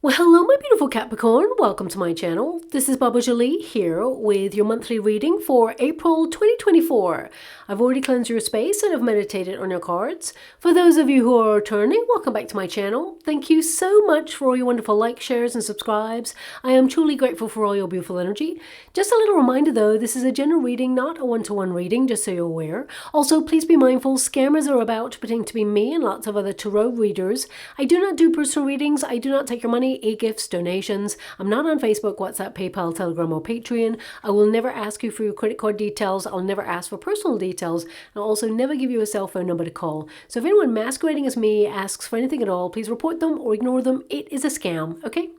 Well, hello, my beautiful Capricorn. Welcome to my channel. This is Baba Jolie here with your monthly reading for April 2024. I've already cleansed your space and have meditated on your cards. For those of you who are returning, welcome back to my channel. Thank you so much for all your wonderful likes, shares, and subscribes. I am truly grateful for all your beautiful energy. Just a little reminder though, this is a general reading, not a one-to-one reading, just so you're aware. Also, please be mindful, scammers are about pretending to be me and lots of other tarot readers. I do not do personal readings. I do not take your money, e-gifts, donations. I'm not on Facebook, WhatsApp, PayPal, Telegram, or Patreon. I will never ask you for your credit card details. I'll never ask for personal details. And I'll also never give you a cell phone number to call. So if anyone masquerading as me asks for anything at all, please report them or ignore them. It is a scam, okay?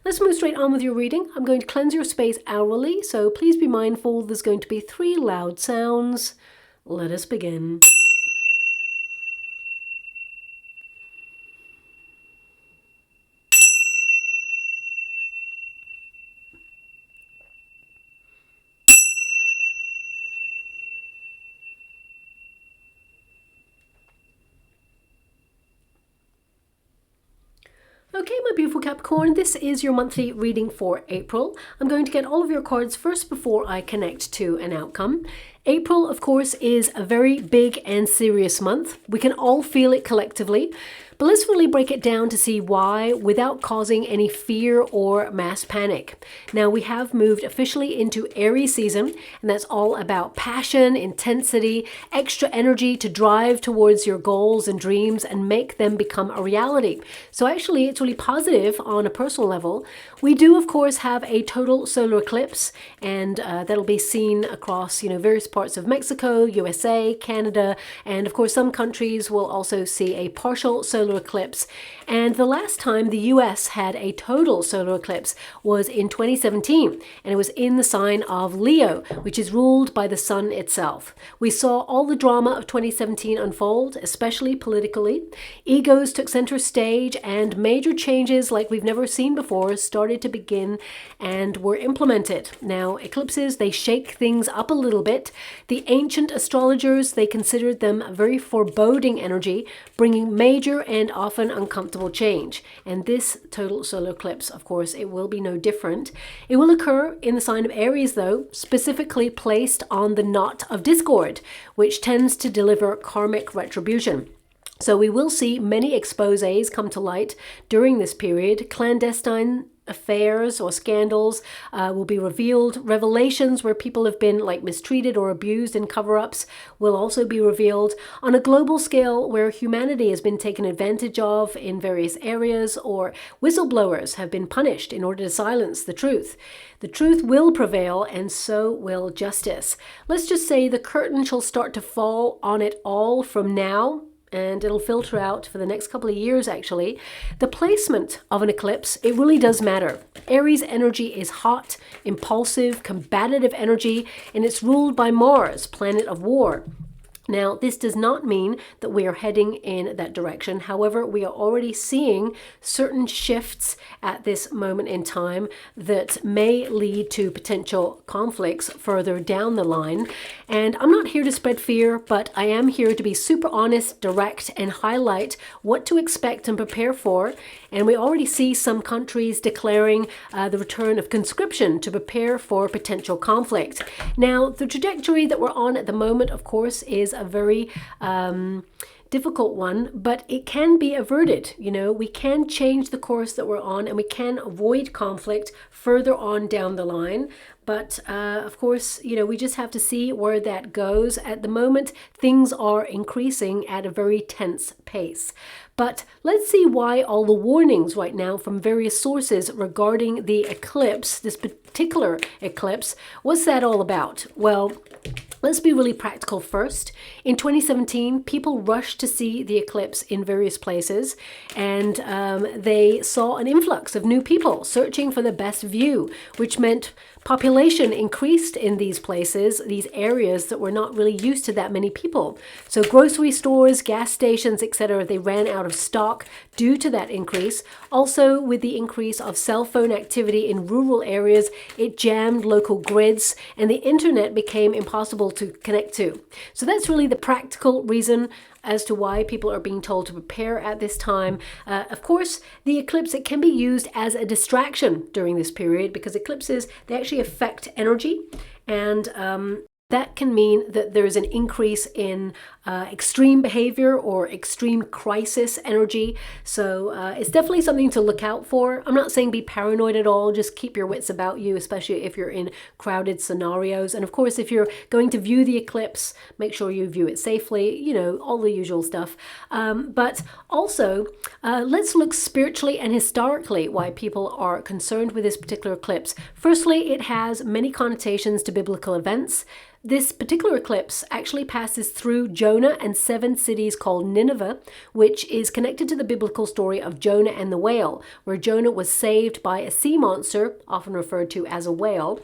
Let's move straight on with your reading. I'm going to cleanse your space hourly, so please be mindful. There's going to be 3 loud sounds. Let us begin. Okay, my beautiful Capricorn, this is your monthly reading for April. I'm going to get all of your cards first before I connect to an outcome. April, of course, is a very big and serious month. We can all feel it collectively. But let's really break it down to see why without causing any fear or mass panic. Now, we have moved officially into Aries season, and that's all about passion, intensity, extra energy to drive towards your goals and dreams and make them become a reality. So actually, it's really positive on a personal level. We do, of course, have a total solar eclipse, and that'll be seen across, various parts of Mexico, USA, Canada, and of course, some countries will also see a partial solar eclipse. And the last time the US had a total solar eclipse was in 2017, and it was in the sign of Leo, which is ruled by the sun itself. We saw all the drama of 2017 unfold, especially politically. Egos took center stage, and major changes like we've never seen before started to begin and were implemented. Now, eclipses, they shake things up a little bit. The ancient astrologers, they considered them a very foreboding energy, bringing major and often uncomfortable change. And this total solar eclipse, of course, it will be no different. It will occur in the sign of Aries, though, specifically placed on the knot of discord, which tends to deliver karmic retribution. So we will see many exposés come to light during this period. Clandestine affairs or scandals will be revealed. Revelations where people have been mistreated or abused in cover-ups will also be revealed. On a global scale where humanity has been taken advantage of in various areas, or whistleblowers have been punished in order to silence the truth. The truth will prevail, and so will justice. Let's just say the curtain shall start to fall on it all from now, and it'll filter out for the next couple of years, actually. The placement of an eclipse, it really does matter. Aries energy is hot, impulsive, combative energy, and it's ruled by Mars, planet of war. Now, this does not mean that we are heading in that direction. However, we are already seeing certain shifts at this moment in time that may lead to potential conflicts further down the line. And I'm not here to spread fear, but I am here to be super honest, direct, and highlight what to expect and prepare for. And we already see some countries declaring the return of conscription to prepare for potential conflict. Now, the trajectory that we're on at the moment, of course, is a very difficult one, but it can be averted. We can change the course that we're on, and we can avoid conflict further on down the line. But of course, we just have to see where that goes. At the moment, things are increasing at a very tense pace. But let's see why all the warnings right now from various sources regarding the eclipse, this particular eclipse, what's that all about? Well, let's be really practical first. In 2017, people rushed to see the eclipse in various places, and they saw an influx of new people searching for the best view, which meant population increased in these places, these areas that were not really used to that many people. So grocery stores, gas stations, etc., they ran out of stock due to that increase. Also, with the increase of cell phone activity in rural areas, it jammed local grids, and the internet became impossible to connect to. So that's really the practical reason. as to why people are being told to prepare at this time. Of course, the eclipse, it can be used as a distraction during this period, because eclipses, they actually affect energy, and that can mean that there's an increase in extreme behavior or extreme crisis energy. So it's definitely something to look out for. I'm not saying be paranoid at all. Just keep your wits about you, especially if you're in crowded scenarios. And of course, if you're going to view the eclipse, make sure you view it safely, you know, all the usual stuff. But also, let's look spiritually and historically why people are concerned with this particular eclipse. Firstly, it has many connotations to biblical events. This particular eclipse actually passes through Jonah and 7 cities called Nineveh, which is connected to the biblical story of Jonah and the whale, where Jonah was saved by a sea monster, often referred to as a whale.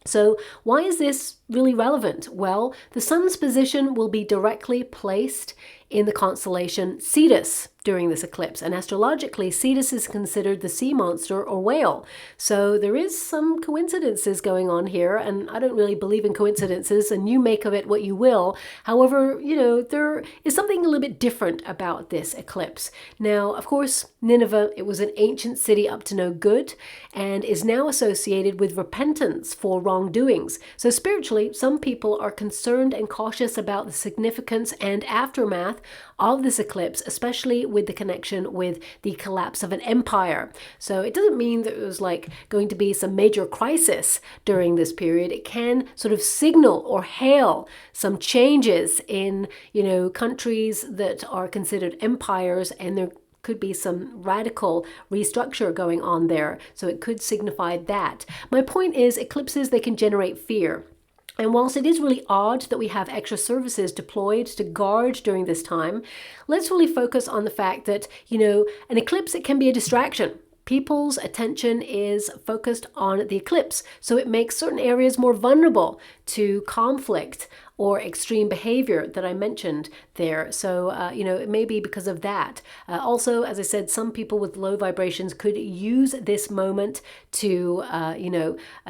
So why is this really relevant? Well, the sun's position will be directly placed in the constellation Cetus during this eclipse, and astrologically Cetus is considered the sea monster or whale. So there is some coincidences going on here, and I don't really believe in coincidences, and you make of it what you will. However, you know, there is something a little bit different about this eclipse. Now, of course, Nineveh, it was an ancient city up to no good and is now associated with repentance for wrongdoings. So spiritually, some people are concerned and cautious about the significance and aftermath of this eclipse, especially with the connection with the collapse of an empire. So it doesn't mean that it was like going to be some major crisis during this period. It can sort of signal or hail some changes in, you know, countries that are considered empires, and there could be some radical restructure going on there. So it could signify that. My point is, eclipses, they can generate fear. And whilst it is really odd that we have extra services deployed to guard during this time, let's really focus on the fact that, you know, an eclipse, it can be a distraction. People's attention is focused on the eclipse, so it makes certain areas more vulnerable to conflict or extreme behavior that I mentioned there. So, you know, it may be because of that. Also, as I said, some people with low vibrations could use this moment to,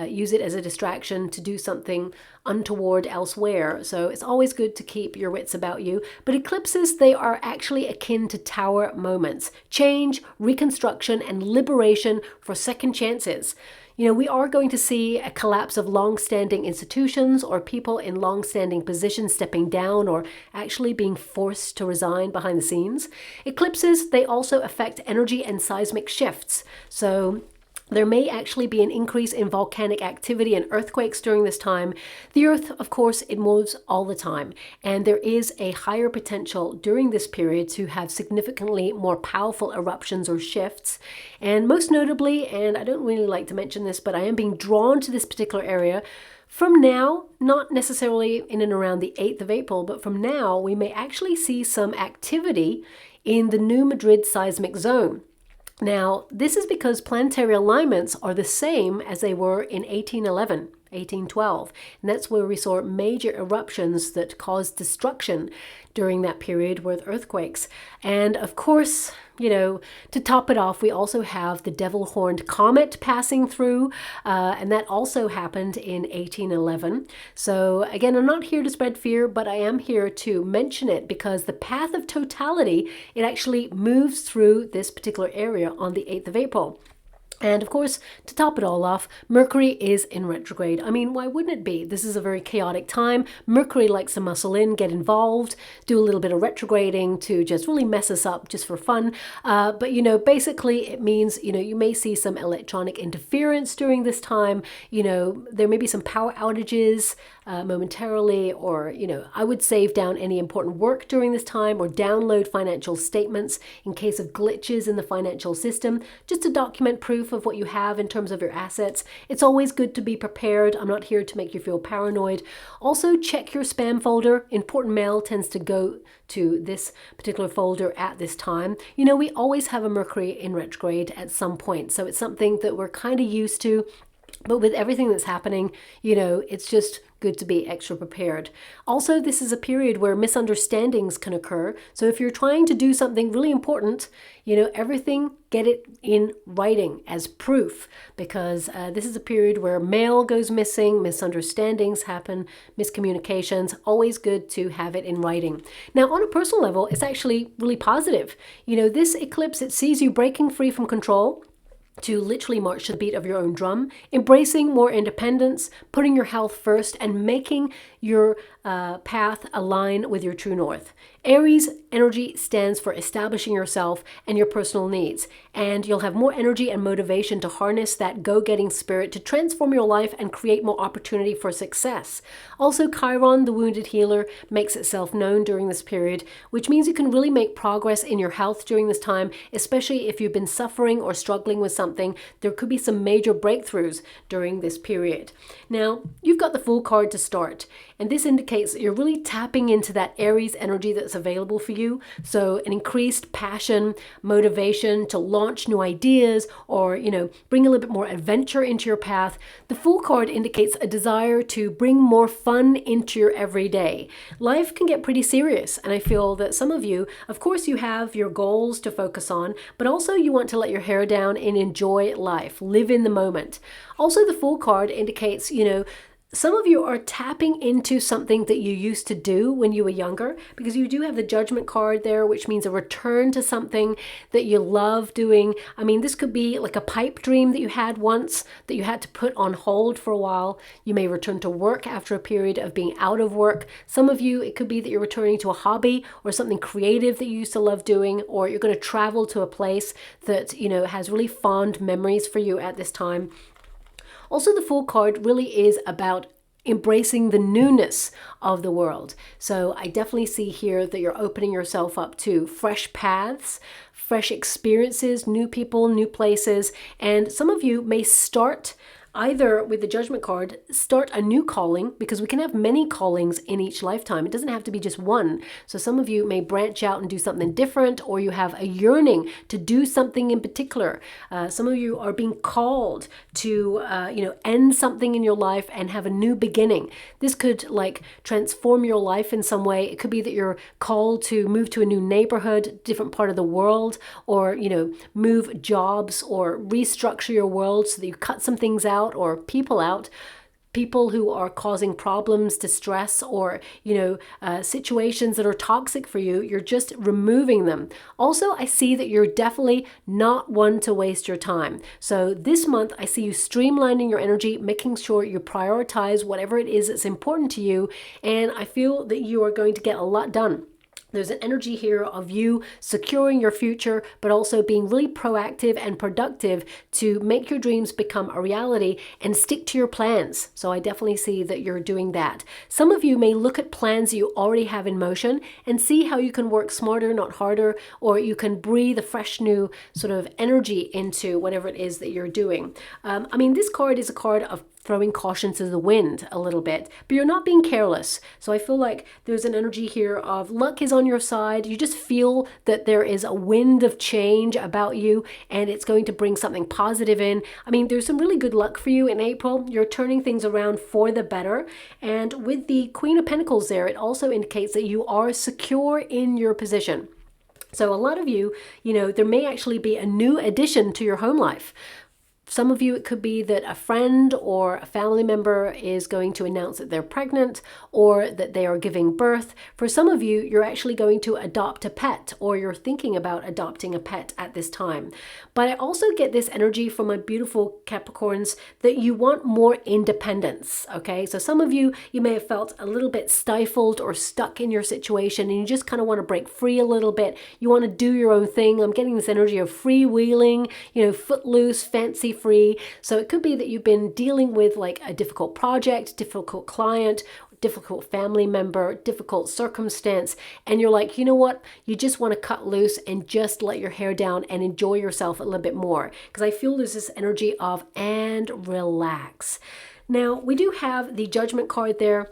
use it as a distraction to do something untoward elsewhere. So it's always good to keep your wits about you. But eclipses, they are actually akin to tower moments. Change, reconstruction, and liberation for second chances. You know, we are going to see a collapse of long-standing institutions or people in long-standing positions stepping down or actually being forced to resign behind the scenes. Eclipses, they also affect energy and seismic shifts. So there may actually be an increase in volcanic activity and earthquakes during this time. The Earth, of course, it moves all the time, and there is a higher potential during this period to have significantly more powerful eruptions or shifts. And most notably, and I don't really like to mention this, but I am being drawn to this particular area, from now, not necessarily in and around the 8th of April, but from now, we may actually see some activity in the New Madrid seismic zone. Now, this is because planetary alignments are the same as they were in 1811, 1812, and that's where we saw major eruptions that caused destruction during that period with earthquakes. And of course, you know, to top it off, we also have the devil-horned comet passing through, and that also happened in 1811. So again, I'm not here to spread fear, but I am here to mention it because the path of totality, it actually moves through this particular area on the 8th of April. And of course, to top it all off, Mercury is in retrograde. I mean, why wouldn't it be? This is a very chaotic time. Mercury likes to muscle in, get involved, do a little bit of retrograding to just really mess us up just for fun. But, you know, basically it means, you know, you may see some electronic interference during this time. You know, there may be some power outages momentarily, or, you know, I would save down any important work during this time or download financial statements in case of glitches in the financial system, just to document proof of what you have in terms of your assets. It's always good to be prepared. I'm not here to make you feel paranoid. Also, check your spam folder. Important mail tends to go to this particular folder at this time. You know, we always have a Mercury in retrograde at some point, so it's something that we're kind of used to. But with everything that's happening, it's just good to be extra prepared. Also, this is a period where misunderstandings can occur. So if you're trying to do something really important, everything, get it in writing as proof, because this is a period where mail goes missing, misunderstandings happen, miscommunications. Always good to have it in writing. Now, on a personal level, it's actually really positive. This eclipse, it sees you breaking free from control to literally march to the beat of your own drum, embracing more independence, putting your health first, and making your path align with your true north. Aries energy stands for establishing yourself and your personal needs, and you'll have more energy and motivation to harness that go-getting spirit to transform your life and create more opportunity for success. Also, Chiron, the wounded healer, makes itself known during this period, which means you can really make progress in your health during this time, especially if you've been suffering or struggling with something. There could be some major breakthroughs during this period. Now, you've got the Fool card to start, and this indicates that you're really tapping into that Aries energy that's available for you. So an increased passion, motivation to launch new ideas, or, bring a little bit more adventure into your path. The Fool card indicates a desire to bring more fun into your everyday. Life can get pretty serious, and I feel that some of you, of course, you have your goals to focus on, but also you want to let your hair down and enjoy life, live in the moment. Also, the Fool card indicates, some of you are tapping into something that you used to do when you were younger, because you do have the Judgment card there, which means a return to something that you love doing. I mean, this could be like a pipe dream that you had once that you had to put on hold for a while. You may return to work after a period of being out of work. Some of you, it could be that you're returning to a hobby or something creative that you used to love doing, or you're going to travel to a place that, has really fond memories for you at this time. Also, the Fool card really is about embracing the newness of the world. So I definitely see here that you're opening yourself up to fresh paths, fresh experiences, new people, new places. And some of you may start either with the Judgment card, start a new calling, because we can have many callings in each lifetime. It doesn't have to be just one. So some of you may branch out and do something different, or you have a yearning to do something in particular. Some of you are being called to, end something in your life and have a new beginning. This could transform your life in some way. It could be that you're called to move to a new neighborhood, different part of the world, or, move jobs or restructure your world so that you cut some things out, or people who are causing problems, distress, or situations that are toxic for you. You're just removing them. Also, I see that you're definitely not one to waste your time. So this month, I see you streamlining your energy, making sure you prioritize whatever it is that's important to you, and I feel that you are going to get a lot done. There's an energy here of you securing your future, but also being really proactive and productive to make your dreams become a reality and stick to your plans. So I definitely see that you're doing that. Some of you may look at plans you already have in motion and see how you can work smarter, not harder, or you can breathe a fresh new sort of energy into whatever it is that you're doing. This card is a card of throwing caution to the wind a little bit, but you're not being careless. So I feel like there's an energy here of luck is on your side. You just feel that there is a wind of change about you, and it's going to bring something positive in. There's some really good luck for you in April. You're turning things around for the better. And with the Queen of Pentacles there, it also indicates that you are secure in your position. So a lot of you, there may actually be a new addition to your home life. Some of you, it could be that a friend or a family member is going to announce that they're pregnant or that they are giving birth. For some of you, you're actually going to adopt a pet, or you're thinking about adopting a pet at this time. But I also get this energy from my beautiful Capricorns that you want more independence, okay? So some of you, you may have felt a little bit stifled or stuck in your situation, and you just kind of want to break free a little bit. You want to do your own thing. I'm getting this energy of freewheeling, footloose, fancy free. So it could be that you've been dealing with a difficult project, difficult client, difficult family member, difficult circumstance, and you're like, you know what? You just want to cut loose and just let your hair down and enjoy yourself a little bit more. Because I feel there's this energy of and relax. Now, we do have the Judgment card there.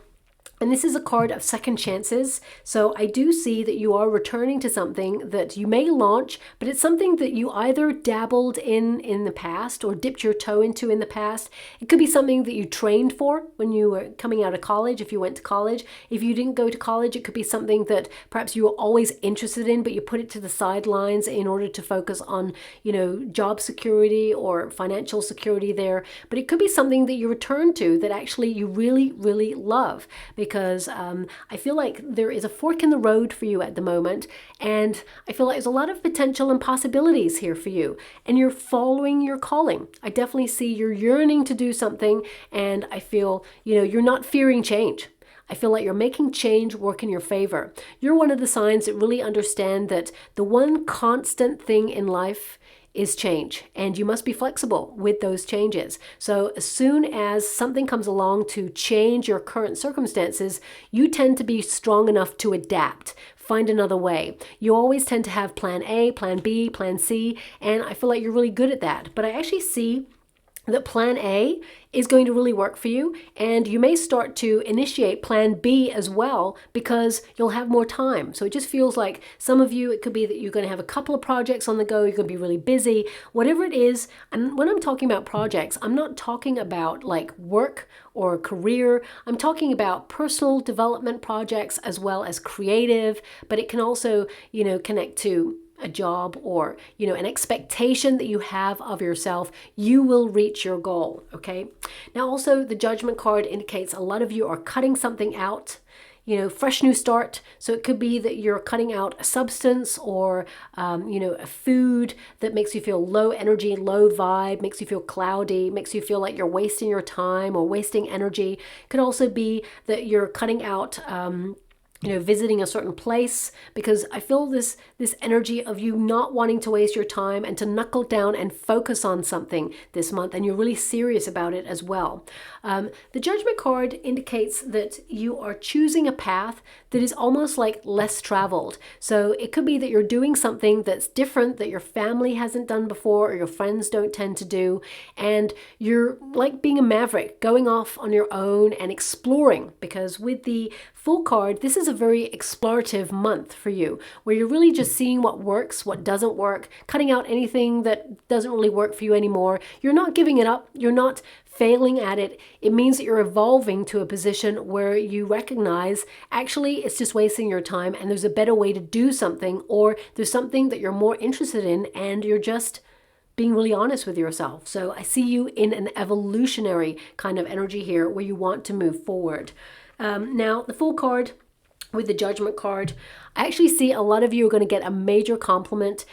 And this is a card of second chances. So I do see that you are returning to something that you may launch, but it's something that you either dabbled in the past or dipped your toe into in the past. It could be something that you trained for when you were coming out of college, if you went to college. If you didn't go to college, it could be something that perhaps you were always interested in, but you put it to the sidelines in order to focus on, you know, job security or financial security there. But it could be something that you return to that actually you really, really love, because I feel like there is a fork in the road for you at the moment, and I feel like there's a lot of potential and possibilities here for you, and you're following your calling. I definitely see you're yearning to do something, and I feel, you know, you're not fearing change. I feel like you're making change work in your favor. You're one of the signs that really understand that the one constant thing in life is change, and you must be flexible with those changes. So as soon as something comes along to change your current circumstances, you tend to be strong enough to adapt, find another way. You always tend to have plan A, plan B, plan C, and I feel like you're really good at that. But I actually see that plan A is going to really work for you, and you may start to initiate plan B as well because you'll have more time. So it just feels like some of you, it could be that you're going to have a couple of projects on the go, you're going to be really busy, whatever it is. And when I'm talking about projects, I'm not talking about like work or career. I'm talking about personal development projects as well as creative, but it can also, you know, connect to a job or, you know, an expectation that you have of yourself. You will reach your goal. Okay. Now also the Judgment card indicates a lot of you are cutting something out, you know, fresh new start. So it could be that you're cutting out a substance or, you know, a food that makes you feel low energy, low vibe, makes you feel cloudy, makes you feel like you're wasting your time or wasting energy. It could also be that you're cutting out, you know, visiting a certain place, because I feel this energy of you not wanting to waste your time and to knuckle down and focus on something this month, and you're really serious about it as well. The Judgment card indicates that you are choosing a path that is almost like less traveled. So it could be that you're doing something that's different, that your family hasn't done before or your friends don't tend to do, and you're like being a maverick, going off on your own and exploring, because with the Fool card, this is a very explorative month for you, where you're really just seeing what works, what doesn't work, cutting out anything that doesn't really work for you anymore. You're not giving it up. You're not failing at it. It means that you're evolving to a position where you recognize actually it's just wasting your time and there's a better way to do something, or there's something that you're more interested in and you're just being really honest with yourself. So I see you in an evolutionary kind of energy here where you want to move forward. Now, the Fool card with the Judgment card, I actually see a lot of you are going to get a major compliment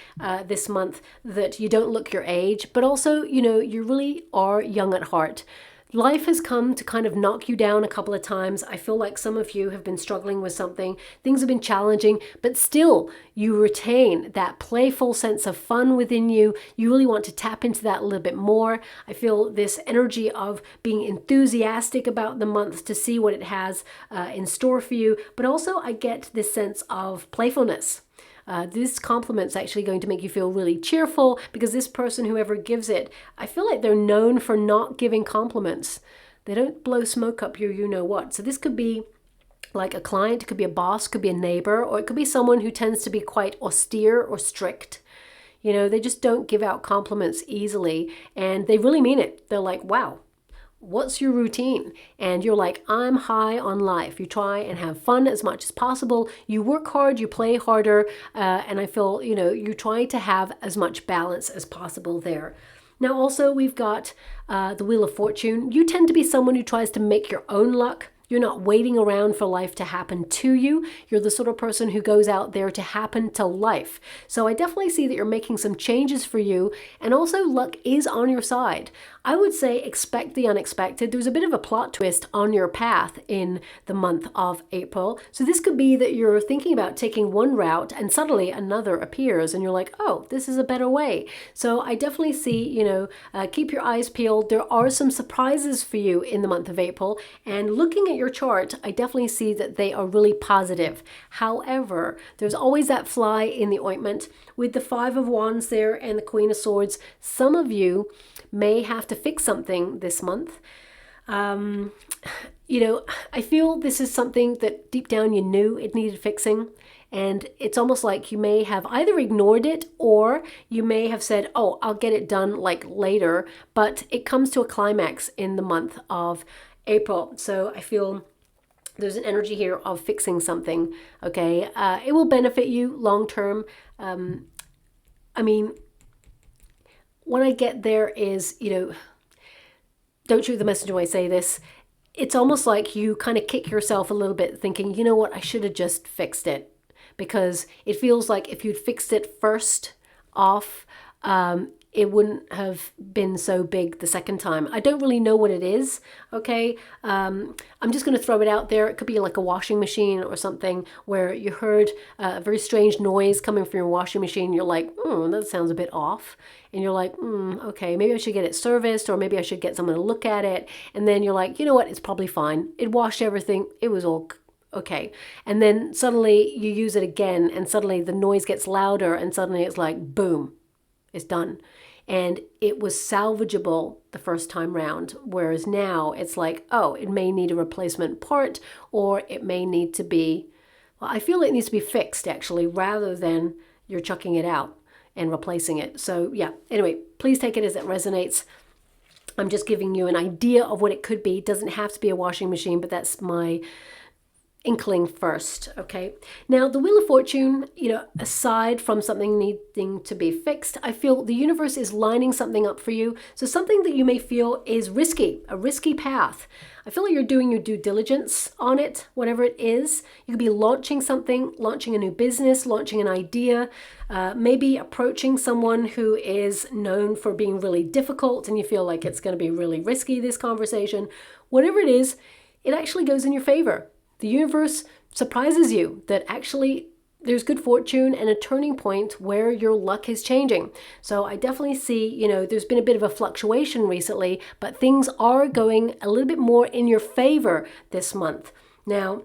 this month that you don't look your age, but also, you know, you really are young at heart. Life has come to kind of knock you down a couple of times. I feel like some of you have been struggling with something. Things have been challenging, but still you retain that playful sense of fun within you. You really want to tap into that a little bit more. I feel this energy of being enthusiastic about the month to see what it has in store for you. But also I get this sense of playfulness. This compliment's actually going to make you feel really cheerful, because this person, whoever gives it, I feel like they're known for not giving compliments. They don't blow smoke up your you-know-what. So this could be like a client, it could be a boss, could be a neighbor, or it could be someone who tends to be quite austere or strict. You know, they just don't give out compliments easily, and they really mean it. They're like, wow, what's your routine? And you're like, I'm high on life. You try and have fun as much as possible. You work hard, you play harder, and I feel, you know, you try to have as much balance as possible there. Now also we've got the Wheel of Fortune. You tend to be someone who tries to make your own luck. You're not waiting around for life to happen to you. You're the sort of person who goes out there to happen to life. So I definitely see that you're making some changes for you, and also luck is on your side. I would say expect the unexpected. There's a bit of a plot twist on your path in the month of April. So this could be that you're thinking about taking one route and suddenly another appears and you're like, oh, this is a better way. So I definitely see, you know, keep your eyes peeled. There are some surprises for you in the month of April, and looking at your chart, I definitely see that they are really positive. However, there's always that fly in the ointment. With the Five of Wands there and the Queen of Swords, some of you may have to fix something this month. you know, I feel this is something that deep down you knew it needed fixing. And it's almost like you may have either ignored it, or you may have said, oh, I'll get it done like later. But it comes to a climax in the month of April. So I feel there's an energy here of fixing something. Okay. It will benefit you long term. I mean, what I get there is, you know, don't shoot the messenger when I say this. It's almost like you kind of kick yourself a little bit thinking, you know what, I should have just fixed it. Because it feels like if you'd fixed it first off, it wouldn't have been so big the second time. I don't really know what it is, okay? I'm just going to throw it out there. It could be like a washing machine or something where you heard a very strange noise coming from your washing machine. You're like, that sounds a bit off. And you're like, okay, maybe I should get it serviced, or maybe I should get someone to look at it. And then you're like, you know what, it's probably fine. It washed everything. It was all okay. And then suddenly you use it again, and suddenly the noise gets louder, and suddenly it's like, boom, it's done. And it was salvageable the first time round. Whereas now it's like, oh, it may need a replacement part, or it may need to be, well, I feel it needs to be fixed actually, rather than you're chucking it out and replacing it. So yeah, anyway, please take it as it resonates. I'm just giving you an idea of what it could be. It doesn't have to be a washing machine, but that's my inkling first. Okay, now the Wheel of Fortune, you know, aside from something needing to be fixed, I feel the universe is lining something up for you. So something that you may feel is risky, a risky path. I feel like you're doing your due diligence on it, whatever it is. You could be launching something, launching a new business, launching an idea, maybe approaching someone who is known for being really difficult, and you feel like it's going to be really risky, this conversation. Whatever it is, it actually goes in your favor. The universe surprises you that actually there's good fortune and a turning point where your luck is changing. So I definitely see, you know, there's been a bit of a fluctuation recently, but things are going a little bit more in your favor this month. Now,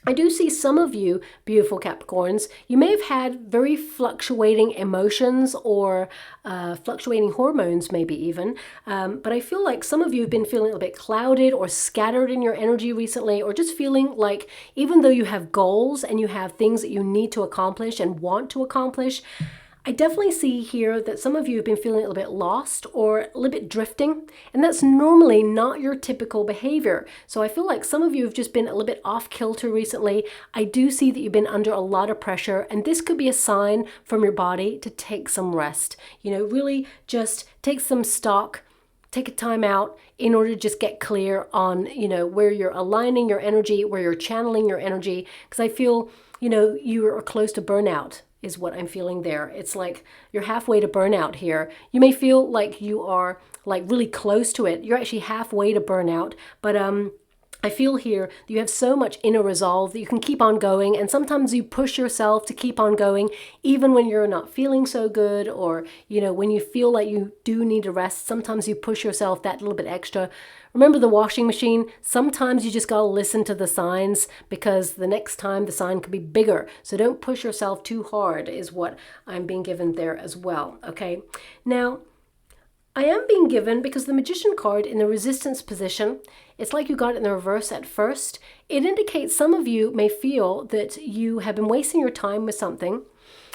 I do see some of you, beautiful Capricorns, you may have had very fluctuating emotions, or fluctuating hormones maybe even, but I feel like some of you have been feeling a bit clouded or scattered in your energy recently, or just feeling like even though you have goals and you have things that you need to accomplish and want to accomplish, I definitely see here that some of you have been feeling a little bit lost or a little bit drifting, and that's normally not your typical behavior. So I feel like some of you have just been a little bit off kilter recently. I do see that you've been under a lot of pressure, and this could be a sign from your body to take some rest. You know, really just take some stock, take a time out in order to just get clear on, you know, where you're aligning your energy, where you're channeling your energy, because I feel, you know, you are close to burnout is what I'm feeling there. It's like you're halfway to burnout here. You may feel like you are like really close to it. You're actually halfway to burnout, but I feel here that you have so much inner resolve that you can keep on going, and sometimes you push yourself to keep on going even when you're not feeling so good, or, you know, when you feel like you do need a rest, sometimes you push yourself that little bit extra. Remember the washing machine? Sometimes you just gotta listen to the signs, because the next time the sign could be bigger. So don't push yourself too hard is what I'm being given there as well, okay? Now, I am being given, because the Magician card in the resistance position, it's like you got it in the reverse at first. It indicates some of you may feel that you have been wasting your time with something,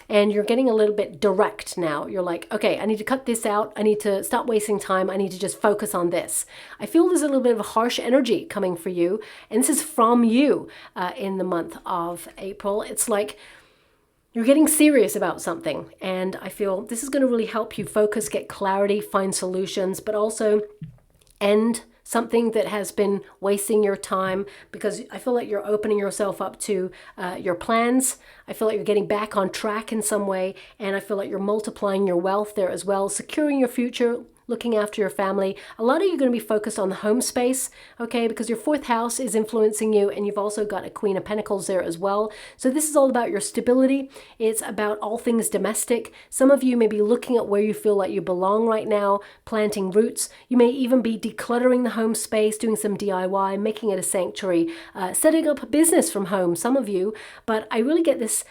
and you're getting a little bit direct now. You're like, okay, I need to cut this out. I need to stop wasting time. I need to just focus on this. I feel there's a little bit of a harsh energy coming for you, and this is from you in the month of April. It's like you're getting serious about something, and I feel this is going to really help you focus, get clarity, find solutions, but also end something that has been wasting your time, because I feel like you're opening yourself up to your plans. I feel like you're getting back on track in some way, and I feel like you're multiplying your wealth there as well, securing your future, looking after your family. A lot of you are going to be focused on the home space, okay, because your fourth house is influencing you, and you've also got a Queen of Pentacles there as well. So this is all about your stability. It's about all things domestic. Some of you may be looking at where you feel like you belong right now, planting roots. You may even be decluttering the home space, doing some DIY, making it a sanctuary, setting up a business from home, some of you. But I really get this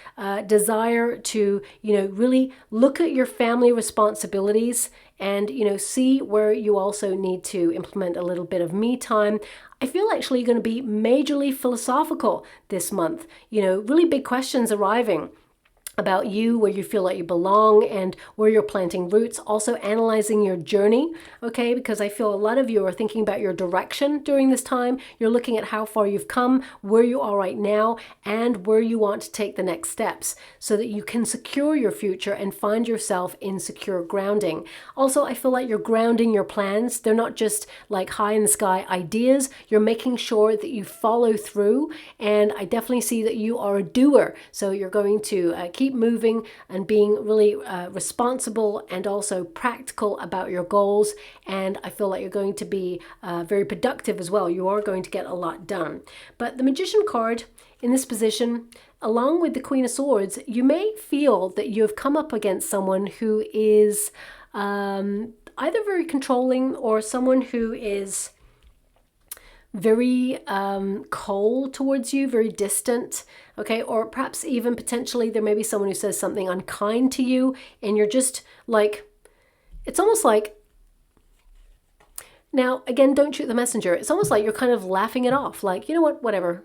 desire to, you know, really look at your family responsibilities and, see where you also need to implement a little bit of me time. I feel actually you're going to be majorly philosophical this month, really big questions arriving about you, where you feel like you belong and where you're planting roots. Also analyzing your journey, okay? Because I feel a lot of you are thinking about your direction during this time. You're looking at how far you've come, where you are right now, and where you want to take the next steps so that you can secure your future and find yourself in secure grounding. Also, I feel like you're grounding your plans. They're not just like high in the sky ideas. You're making sure that you follow through, and I definitely see that you are a doer. So you're going to keep moving and being really responsible and also practical about your goals. And I feel like you're going to be very productive as well. You are going to get a lot done. But the Magician card in this position, along with the Queen of Swords, you may feel that you have come up against someone who is either very controlling or someone who is very cold towards you, very distant, okay? Or perhaps even potentially there may be someone who says something unkind to you, and you're just like, it's almost like, now again, don't shoot the messenger. It's almost like you're kind of laughing it off, like, you know what, whatever.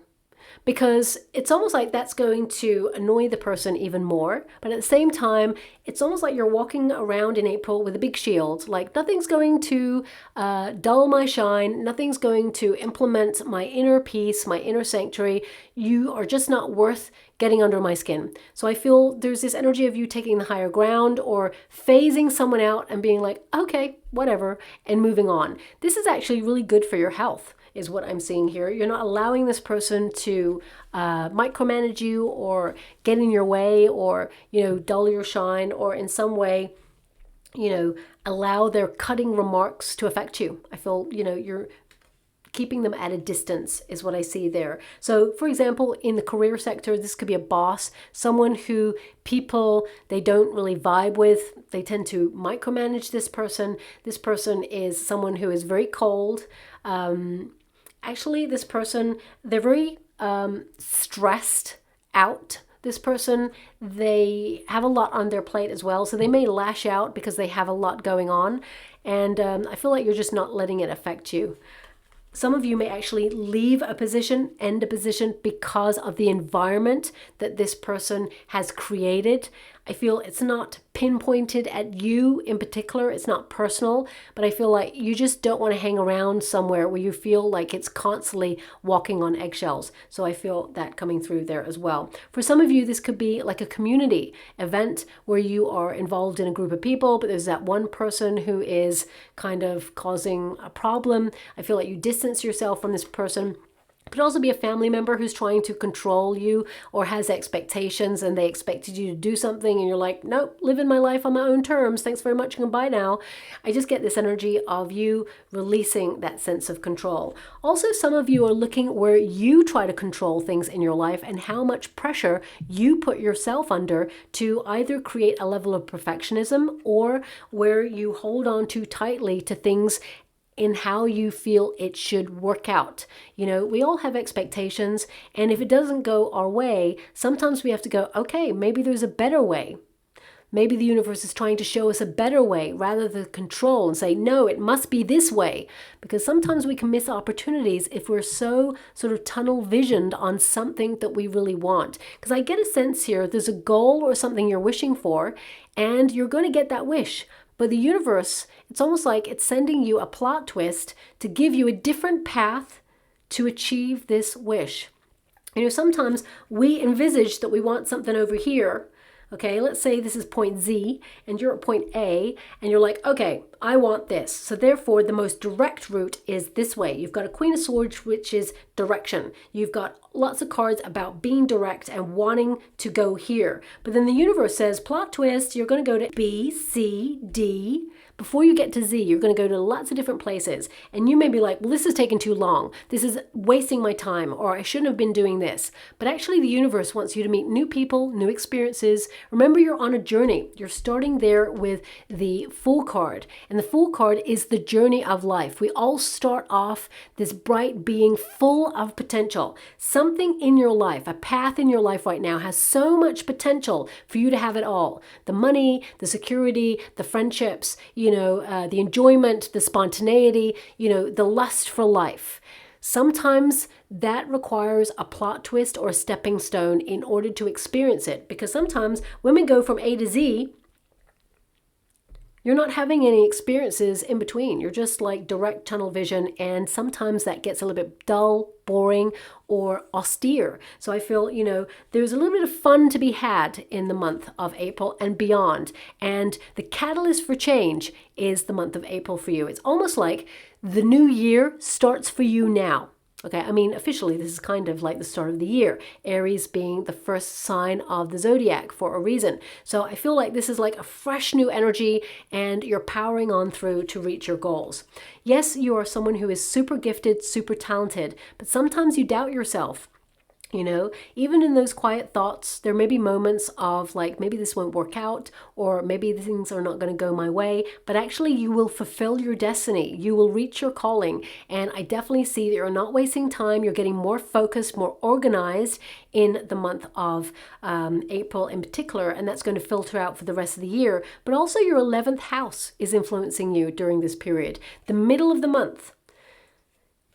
Because it's almost like that's going to annoy the person even more. But at the same time, it's almost like you're walking around in April with a big shield. Like nothing's going to dull my shine. Nothing's going to implement my inner peace, my inner sanctuary. You are just not worth getting under my skin. So I feel there's this energy of you taking the higher ground or phasing someone out and being like, okay, whatever, and moving on. This is actually really good for your health, is what I'm seeing here. You're not allowing this person to micromanage you or get in your way or, dull your shine or in some way, allow their cutting remarks to affect you. I feel, you're keeping them at a distance is what I see there. So for example, in the career sector, this could be a boss, someone who people, they don't really vibe with. They tend to micromanage this person. This person is someone who is very cold. Actually, this person, they're very stressed out. This person, they have a lot on their plate as well. So they may lash out because they have a lot going on. And I feel like you're just not letting it affect you. Some of you may actually leave a position, end a position because of the environment that this person has created. I feel it's not pinpointed at you in particular. It's not personal, but I feel like you just don't want to hang around somewhere where you feel like it's constantly walking on eggshells. So I feel that coming through there as well. For some of you, this could be like a community event where you are involved in a group of people, but there's that one person who is kind of causing a problem. I feel like you distance yourself from this person. It could also be a family member who's trying to control you or has expectations and they expected you to do something and you're like, nope, living my life on my own terms. Thanks very much. Goodbye now. I just get this energy of you releasing that sense of control. Also, some of you are looking where you try to control things in your life and how much pressure you put yourself under to either create a level of perfectionism or where you hold on too tightly to things in how you feel it should work out. We all have expectations, and if it doesn't go our way, sometimes we have to go, okay, maybe there's a better way. Maybe the universe is trying to show us a better way rather than control and say, no, it must be this way. Because sometimes we can miss opportunities if we're so sort of tunnel visioned on something that we really want. Because I get a sense here, there's a goal or something you're wishing for, and you're going to get that wish. But the universe, it's almost like it's sending you a plot twist to give you a different path to achieve this wish. Sometimes we envisage that we want something over here. Okay, let's say this is point Z and you're at point A and you're like, okay, I want this. So therefore, the most direct route is this way. You've got a Queen of Swords, which is direction. You've got lots of cards about being direct and wanting to go here. But then the universe says, plot twist, you're going to go to B, C, D. Before you get to Z, you're going to go to lots of different places. And you may be like, well, this is taking too long. This is wasting my time, or I shouldn't have been doing this. But actually, the universe wants you to meet new people, new experiences. Remember, you're on a journey. You're starting there with the Fool card. And the Fool card is the journey of life. We all start off this bright being full of potential. Something in your life, a path in your life right now has so much potential for you to have it all. The money, the security, the friendships, the enjoyment, the spontaneity, the lust for life. Sometimes that requires a plot twist or a stepping stone in order to experience it, because sometimes when we go from A to Z, you're not having any experiences in between. You're just like direct tunnel vision, and sometimes that gets a little bit dull, boring, or austere. So I feel, there's a little bit of fun to be had in the month of April and beyond. And the catalyst for change is the month of April for you. It's almost like the new year starts for you now. Okay, I mean, officially, this is kind of like the start of the year, Aries being the first sign of the zodiac for a reason. So I feel like this is like a fresh new energy, and you're powering on through to reach your goals. Yes, you are someone who is super gifted, super talented, but sometimes you doubt yourself. Even in those quiet thoughts, there may be moments of like, maybe this won't work out, or maybe the things are not going to go my way, but actually you will fulfill your destiny. You will reach your calling. And I definitely see that you're not wasting time. You're getting more focused, more organized in the month of April in particular, and that's going to filter out for the rest of the year. But also your 11th house is influencing you during this period. The middle of the month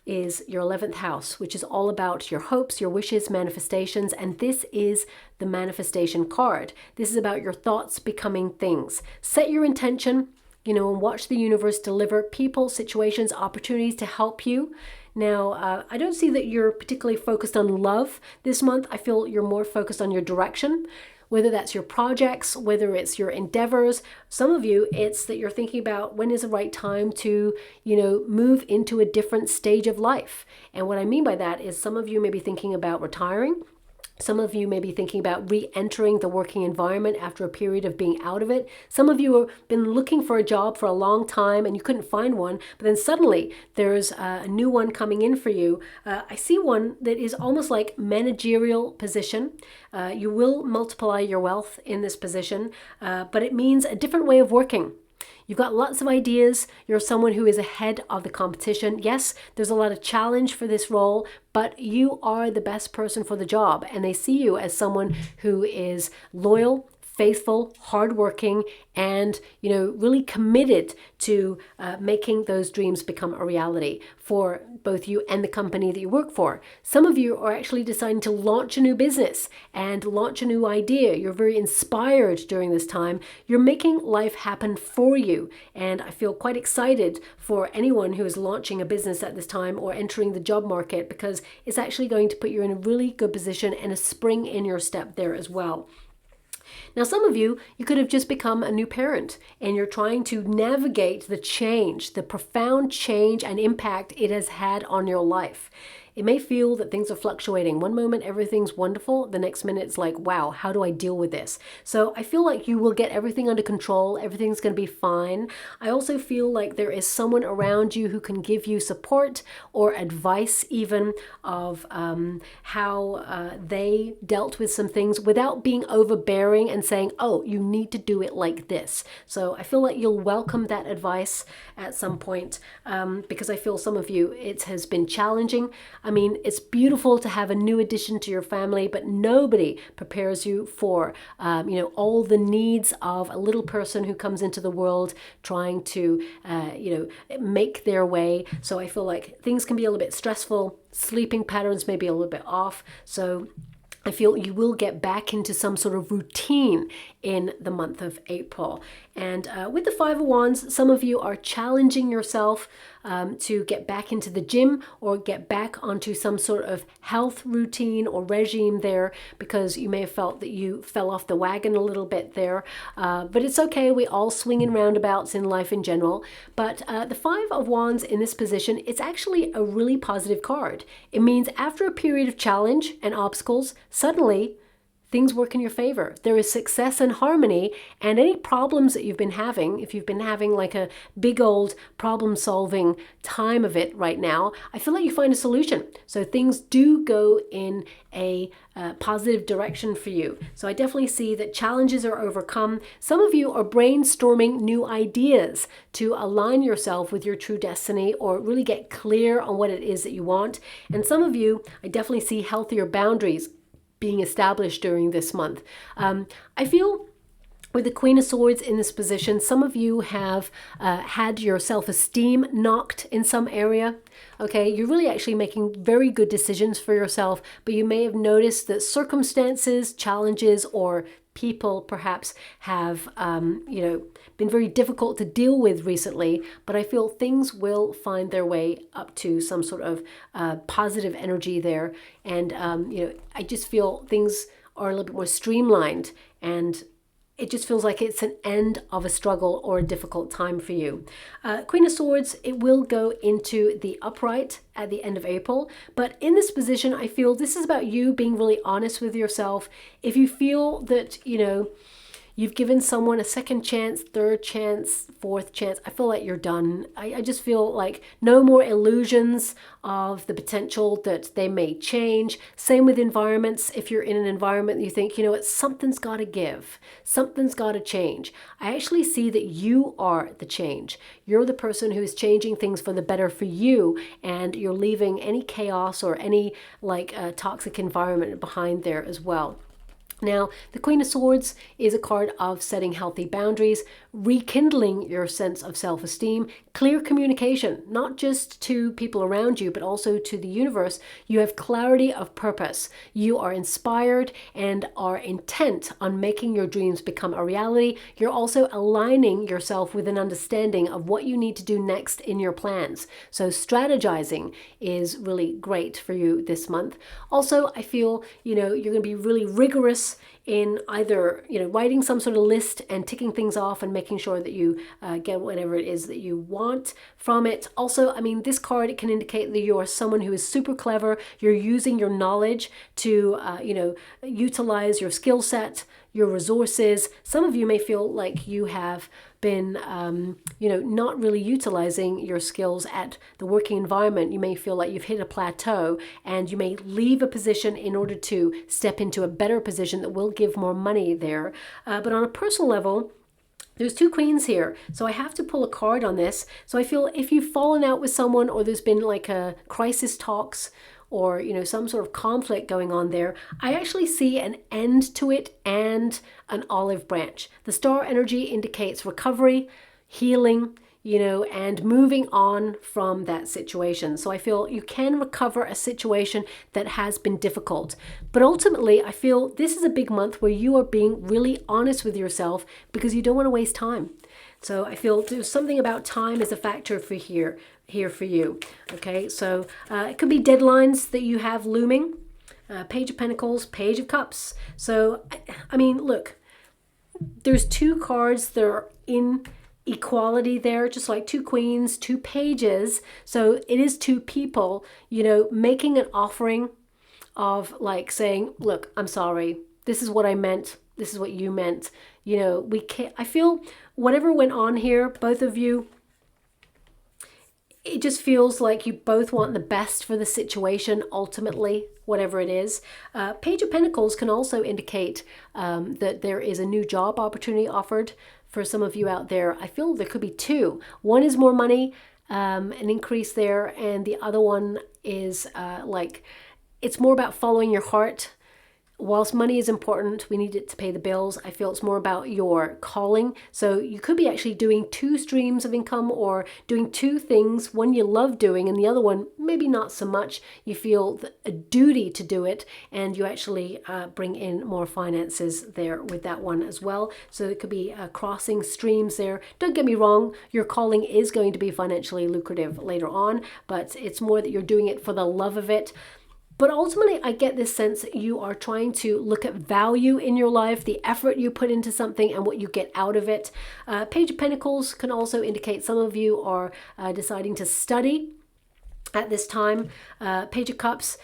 is your 11th house, which is all about your hopes, your wishes, manifestations, and this is the manifestation card. This is about your thoughts becoming things. Set your intention, and watch the universe deliver people, situations, opportunities to help you. Now, I don't see that you're particularly focused on love this month. I feel you're more focused on your direction, whether that's your projects, whether it's your endeavors. Some of you, it's that you're thinking about when is the right time to, move into a different stage of life. And what I mean by that is some of you may be thinking about retiring. Some of you may be thinking about re-entering the working environment after a period of being out of it. Some of you have been looking for a job for a long time and you couldn't find one, but then suddenly there's a new one coming in for you. I see one that is almost like managerial position. You will multiply your wealth in this position, but it means a different way of working. You've got lots of ideas. You're someone who is ahead of the competition. Yes, there's a lot of challenge for this role, but you are the best person for the job. And they see you as someone who is loyal, faithful, hardworking, and really committed to making those dreams become a reality for both you and the company that you work for. Some of you are actually deciding to launch a new business and launch a new idea. You're very inspired during this time. You're making life happen for you. And I feel quite excited for anyone who is launching a business at this time or entering the job market, because it's actually going to put you in a really good position and a spring in your step there as well. Now, some of you could have just become a new parent and you're trying to navigate the change, the profound change and impact it has had on your life. It may feel that things are fluctuating. One moment, everything's wonderful. The next minute, it's like, wow, how do I deal with this? So I feel like you will get everything under control. Everything's going to be fine. I also feel like there is someone around you who can give you support or advice even of how they dealt with some things without being overbearing and saying, oh, you need to do it like this. So I feel like you'll welcome that advice at some point, because I feel some of you, it has been challenging. I mean, it's beautiful to have a new addition to your family, but nobody prepares you for, all the needs of a little person who comes into the world trying to, make their way. So I feel like things can be a little bit stressful. Sleeping patterns may be a little bit off. So I feel you will get back into some sort of routine in the month of April. And with the Five of Wands, some of you are challenging yourself to get back into the gym or get back onto some sort of health routine or regime there, because you may have felt that you fell off the wagon a little bit there. But it's okay. We all swing in roundabouts in life in general. But the Five of Wands in this position, it's actually a really positive card. It means after a period of challenge and obstacles, suddenly things work in your favor. There is success and harmony, and any problems that you've been having, if you've been having like a big old problem solving time of it right now, I feel like you find a solution. So things do go in a positive direction for you. So I definitely see that challenges are overcome. Some of you are brainstorming new ideas to align yourself with your true destiny or really get clear on what it is that you want. And some of you, I definitely see healthier boundaries being established during this month. I feel With the Queen of Swords in this position, some of you have had your self-esteem knocked in some area. Okay, you're really actually making very good decisions for yourself, but you may have noticed that circumstances, challenges, or people perhaps have, been very difficult to deal with recently. But I feel things will find their way up to some sort of positive energy there, and I just feel things are a little bit more streamlined, and it just feels like it's an end of a struggle or a difficult time for you. Queen of Swords, it will go into the upright at the end of April. But in this position, I feel this is about you being really honest with yourself. If you feel that, you've given someone a second chance, third chance, fourth chance, I feel like you're done. I just feel like no more illusions of the potential that they may change. Same with environments. If you're in an environment that you think, something's got to give, something's got to change. I actually see that you are the change. You're the person who is changing things for the better for you, and you're leaving any chaos or any toxic environment behind there as well. Now, the Queen of Swords is a card of setting healthy boundaries, rekindling your sense of self-esteem, clear communication, not just to people around you, but also to the universe. You have clarity of purpose. You are inspired and are intent on making your dreams become a reality. You're also aligning yourself with an understanding of what you need to do next in your plans. So strategizing is really great for you this month. Also, I feel, you're going to be really rigorous in either writing some sort of list and ticking things off and making sure that you get whatever it is that you want from it. Also, this card, it can indicate that you are someone who is super clever. You're using your knowledge to utilize your skill set, your resources. Some of you may feel like you have been not really utilizing your skills at the working environment. You may feel like you've hit a plateau, and you may leave a position in order to step into a better position that will give more money there. But on a personal level, there's two queens here, so I have to pull a card on this. So I feel if you've fallen out with someone, or there's been like a crisis talks, or some sort of conflict going on there, I actually see an end to it and an olive branch. The star energy indicates recovery, healing, and moving on from that situation. So I feel you can recover a situation that has been difficult. But ultimately, I feel this is a big month where you are being really honest with yourself, because you don't want to waste time. So I feel there's something about time is a factor for here for you. Okay, so it could be deadlines that you have looming. Page of Pentacles, Page of Cups. So, look, there's two cards that are in equality there, just like two queens, two pages. So it is two people, making an offering of saying, look, I'm sorry. This is what I meant. This is what you meant. We can't, I feel whatever went on here, both of you, it just feels like you both want the best for the situation, ultimately, whatever it is. Page of Pentacles can also indicate that there is a new job opportunity offered for some of you out there. I feel there could be two. One is more money, an increase there, and the other one is it's more about following your heart. Whilst money is important, we need it to pay the bills. I feel it's more about your calling. So you could be actually doing two streams of income, or doing two things. One you love doing, and the other one maybe not so much. You feel a duty to do it, and you actually bring in more finances there with that one as well. So it could be crossing streams there. Don't get me wrong, your calling is going to be financially lucrative later on, but it's more that you're doing it for the love of it. But ultimately, I get this sense that you are trying to look at value in your life, the effort you put into something and what you get out of it. Page of Pentacles can also indicate some of you are deciding to study at this time. Page of Cups,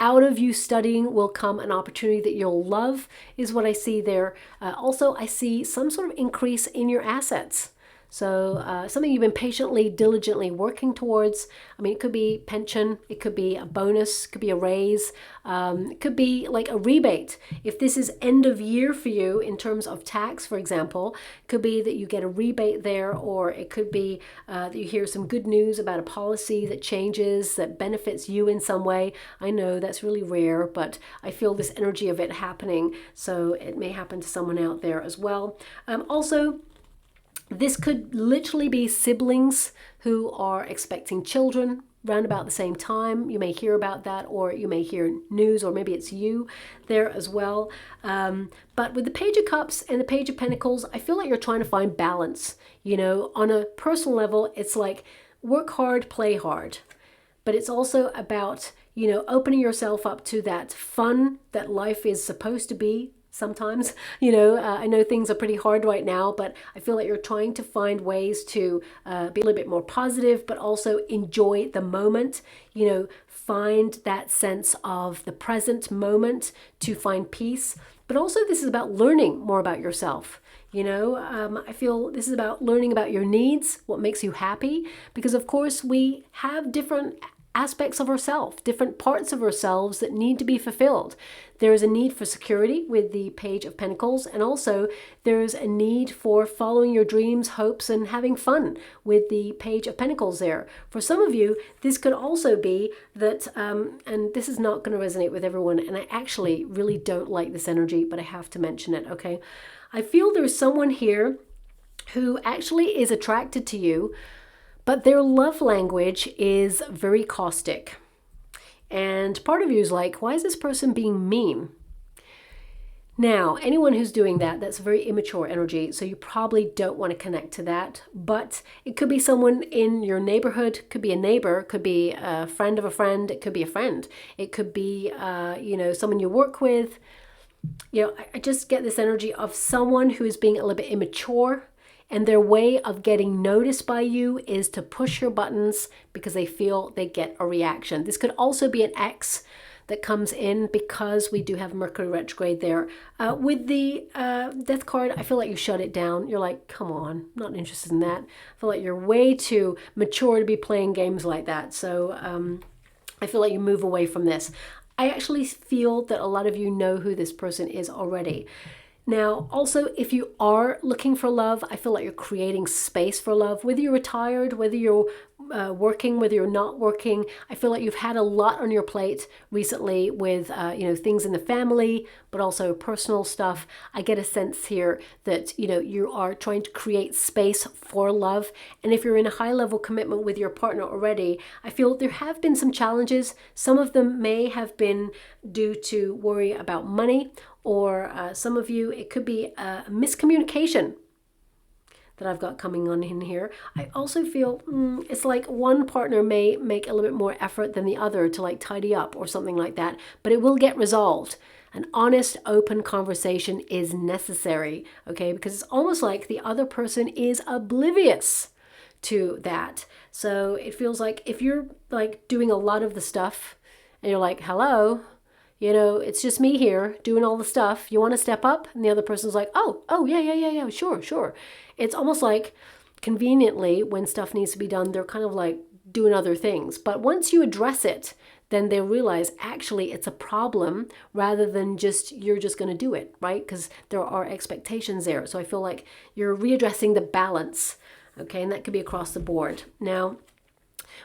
out of you studying will come an opportunity that you'll love, is what I see there. Also, I see some sort of increase in your assets. So something you've been patiently, diligently working towards. I mean, it could be pension, it could be a bonus, it could be a raise, it could be like a rebate. If this is end of year for you in terms of tax, for example, it could be that you get a rebate there, or it could be that you hear some good news about a policy that changes, that benefits you in some way. I know that's really rare, but I feel this energy of it happening, so it may happen to someone out there as well. Also, this could literally be siblings who are expecting children round about the same time. You may hear about that, or you may hear news, or maybe it's you there as well. But with the Page of Cups and the Page of Pentacles, I feel like you're trying to find balance. You know, on a personal level, it's like work hard, play hard. But it's also about, you know, opening yourself up to that fun that life is supposed to be. Sometimes, you know, I know things are pretty hard right now, but I feel like you're trying to find ways to be a little bit more positive, but also enjoy the moment, you know, find that sense of the present moment to find peace. But also this is about learning more about yourself. You know, I feel this is about learning about your needs, what makes you happy, because of course we have different aspects of ourselves, different parts of ourselves that need to be fulfilled. There is a need for security with the Page of Pentacles, and also there's a need for following your dreams, hopes, and having fun with the Page of Pentacles there. For some of you, this could also be that, and this is not going to resonate with everyone, and I actually really don't like this energy, but I have to mention it, okay? I feel there's someone here who actually is attracted to you, but their love language is very caustic. And part of you is like, why is this person being mean? Now, anyone who's doing that, that's very immature energy, so you probably don't want to connect to that. But it could be someone in your neighborhood, could be a neighbor, could be a friend of a friend, it could be a friend. It could be, you know, someone you work with. You know, I just get this energy of someone who is being a little bit immature, and their way of getting noticed by you is to push your buttons because they feel they get a reaction. This could also be an ex that comes in because we do have Mercury retrograde there. With the Death card, I feel like you shut it down. You're like, come on, I'm not interested in that. I feel like you're way too mature to be playing games like that. So I feel like you move away from this. I actually feel that a lot of you know who this person is already. Now, also, if you are looking for love, I feel like you're creating space for love. Whether you're retired, whether you're working, whether you're not working, I feel like you've had a lot on your plate recently with, you know, things in the family, but also personal stuff. I get a sense here that, you know, you are trying to create space for love. And if you're in a high-level commitment with your partner already, I feel there have been some challenges. Some of them may have been due to worry about money, or some of you, it could be a miscommunication that I've got coming on in here. I also feel it's like one partner may make a little bit more effort than the other to like tidy up or something like that, but it will get resolved. An honest, open conversation is necessary, okay? Because it's almost like the other person is oblivious to that. So it feels like if you're like doing a lot of the stuff and you're like, hello, you know, it's just me here doing all the stuff. You want to step up? And the other person's like, oh, yeah, sure. It's almost like conveniently when stuff needs to be done, they're kind of like doing other things. But once you address it, then they realize actually it's a problem rather than just you're just going to do it, right? Because there are expectations there. So I feel like you're readdressing the balance, okay? And that could be across the board. Now,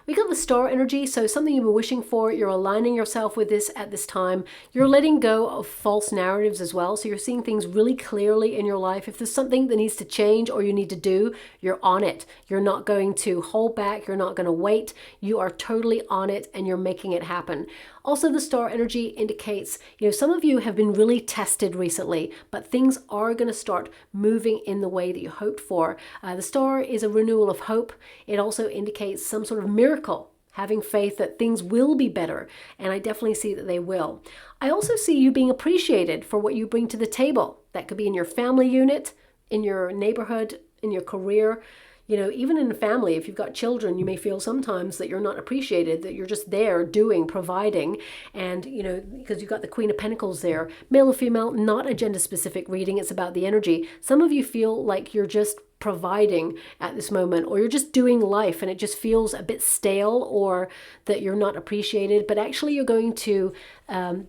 we got the star energy, so something you've been wishing for, you're aligning yourself with this at this time. You're letting go of false narratives as well, so you're seeing things really clearly in your life. If there's something that needs to change or you need to do, you're on it. You're not going to hold back, you're not going to wait. You are totally on it and you're making it happen. Also, the star energy indicates, you know, some of you have been really tested recently, but things are going to start moving in the way that you hoped for. The star is a renewal of hope. It also indicates some sort of miracle, having faith that things will be better. And I definitely see that they will. I also see you being appreciated for what you bring to the table. That could be in your family unit, in your neighborhood, in your career. You know, even in a family, if you've got children, you may feel sometimes that you're not appreciated, that you're just there doing, providing. And, you know, because you've got the Queen of Pentacles there, male or female, not a gender specific reading. It's about the energy. Some of you feel like you're just providing at this moment, or you're just doing life and it just feels a bit stale, or that you're not appreciated, but actually you're going to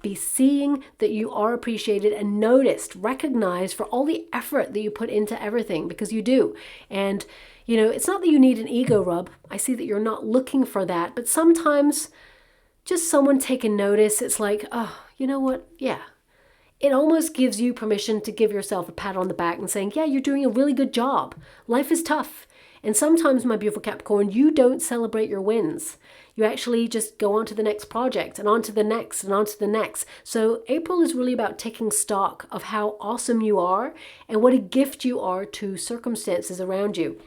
be seeing that you are appreciated and noticed, recognized for all the effort that you put into everything, because you do. And you know, it's not that you need an ego rub. I see that you're not looking for that, but sometimes just someone taking notice, it's like, oh, you know what? Yeah. It almost gives you permission to give yourself a pat on the back and saying, yeah, you're doing a really good job. Life is tough. And sometimes, my beautiful Capricorn, you don't celebrate your wins. You actually just go on to the next project and on to the next and on to the next. So April is really about taking stock of how awesome you are and what a gift you are to circumstances around you.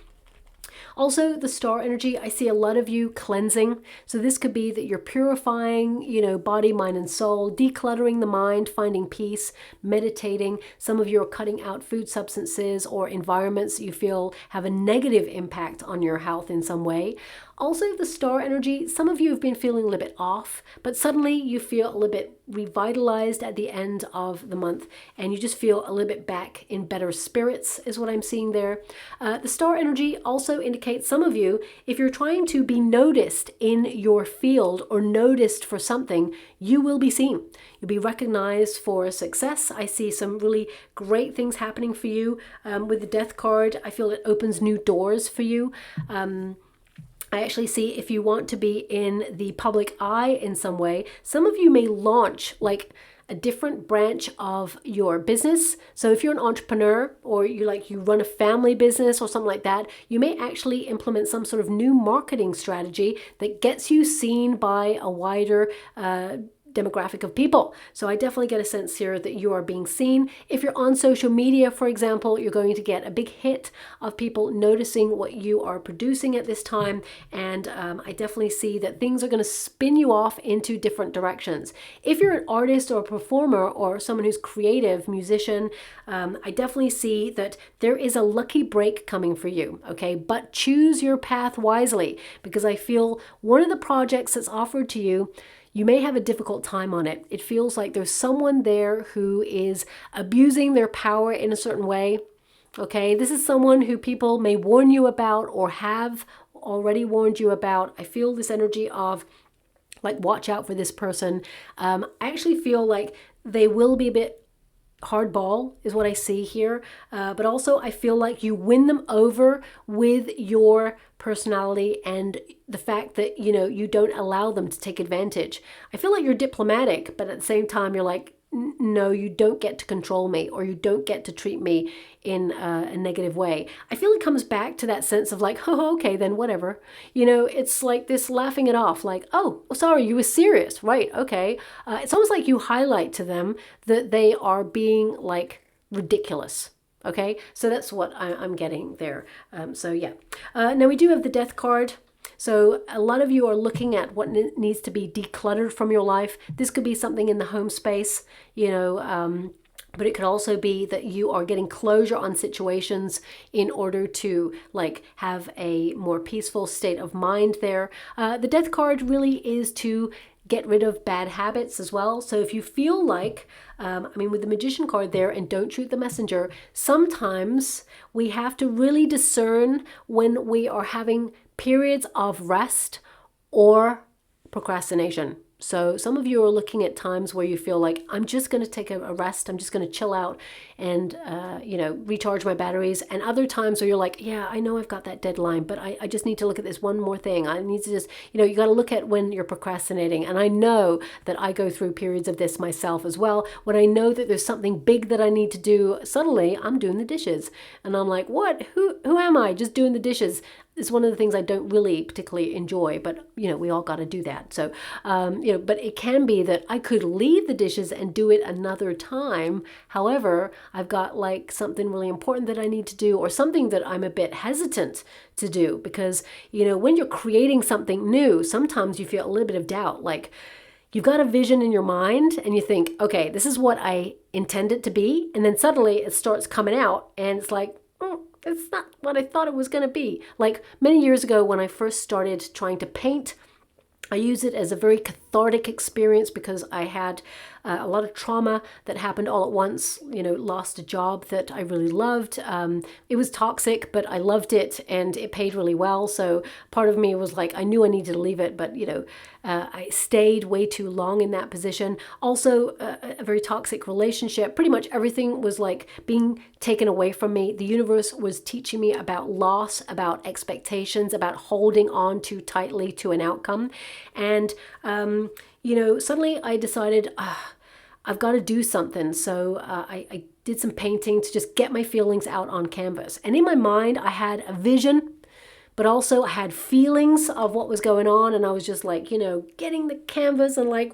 Also, the star energy, I see a lot of you cleansing. So this could be that you're purifying, you know, body, mind, and soul, decluttering the mind, finding peace, meditating. Some of you are cutting out food substances or environments that you feel have a negative impact on your health in some way. Also, the star energy, some of you have been feeling a little bit off, but suddenly you feel a little bit revitalized at the end of the month, and you just feel a little bit back in better spirits is what I'm seeing there. The star energy also indicates some of you, if you're trying to be noticed in your field or noticed for something, you will be seen. You'll be recognized for success. I see some really great things happening for you. With the Death card, I feel it opens new doors for you. I actually see, if you want to be in the public eye in some way, some of you may launch like a different branch of your business. So if you're an entrepreneur, or you run a family business or something like that, you may actually implement some sort of new marketing strategy that gets you seen by a wider demographic of people. So I definitely get a sense here that you are being seen. If you're on social media, for example, you're going to get a big hit of people noticing what you are producing at this time. And I definitely see that things are going to spin you off into different directions. If you're an artist or a performer or someone who's creative, musician, I definitely see that there is a lucky break coming for you. Okay, but choose your path wisely, because I feel one of the projects that's offered to you, you may have a difficult time on it. It feels like there's someone there who is abusing their power in a certain way. Okay, this is someone who people may warn you about or have already warned you about. I feel this energy of like, watch out for this person. I actually feel like they will be a bit hardball is what I see here. But also I feel like you win them over with your personality and the fact that, you know, you don't allow them to take advantage. I feel like you're diplomatic, but at the same time you're like, no, you don't get to control me, or you don't get to treat me in a negative way. I feel it comes back to that sense of like, oh, okay, then whatever. You know, it's like this laughing it off, like, oh, sorry, you were serious, right? Okay. It's almost like you highlight to them that they are being like ridiculous. Okay, so that's what I'm getting there. So yeah. Now we do have the Death card. So a lot of you are looking at what needs to be decluttered from your life. This could be something in the home space, you know, but it could also be that you are getting closure on situations in order to like have a more peaceful state of mind there. The Death card really is to get rid of bad habits as well. So if you feel like, with the Magician card there and don't shoot the messenger, sometimes we have to really discern when we are having periods of rest or procrastination. So some of you are looking at times where you feel like, I'm just going to take a rest. I'm just going to chill out and, recharge my batteries. And other times where you're like, yeah, I know I've got that deadline, but I just need to look at this one more thing. I need to just, you got to look at when you're procrastinating. And I know that I go through periods of this myself as well. When I know that there's something big that I need to do, suddenly I'm doing the dishes. And I'm like, what? Who am I? Just doing the dishes. It's one of the things I don't really particularly enjoy, but we all got to do that. So, but it can be that I could leave the dishes and do it another time. However, I've got like something really important that I need to do, or something that I'm a bit hesitant to do, because, when you're creating something new, sometimes you feel a little bit of doubt, like you've got a vision in your mind and you think, okay, this is what I intend it to be. And then suddenly it starts coming out and it's like, it's not what I thought it was going to be. Like many years ago when I first started trying to paint, I used it as a very cathartic experience because I had a lot of trauma that happened all at once. You know, lost a job that I really loved. It was toxic, but I loved it and it paid really well. So part of me was like, I knew I needed to leave it, but you know, I stayed way too long in that position. Also, a very toxic relationship. Pretty much everything was like being taken away from me. The universe was teaching me about loss, about expectations, about holding on too tightly to an outcome. And, you know, suddenly I decided, I've got to do something. So I did some painting to just get my feelings out on canvas. And in my mind, I had a vision, but also I had feelings of what was going on. And I was just like, you know, getting the canvas and like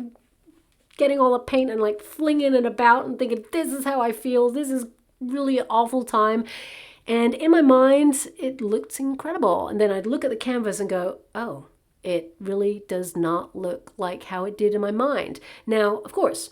getting all the paint and like flinging it about and thinking, this is how I feel. This is really an awful time. And in my mind, it looked incredible. And then I'd look at the canvas and go, oh, it really does not look like how it did in my mind. Now, of course,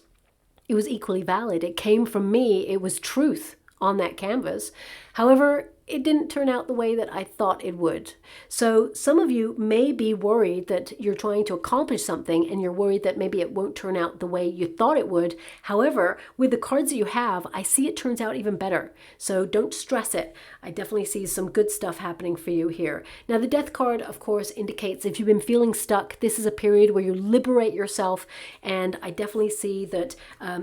it was equally valid. It came from me. It was truth on that canvas. However, it didn't turn out the way that I thought it would. So some of you may be worried that you're trying to accomplish something and you're worried that maybe it won't turn out the way you thought it would. However, with the cards that you have, I see it turns out even better. So don't stress it. I definitely see some good stuff happening for you here. Now, the Death card, of course, indicates if you've been feeling stuck, this is a period where you liberate yourself. And I definitely see that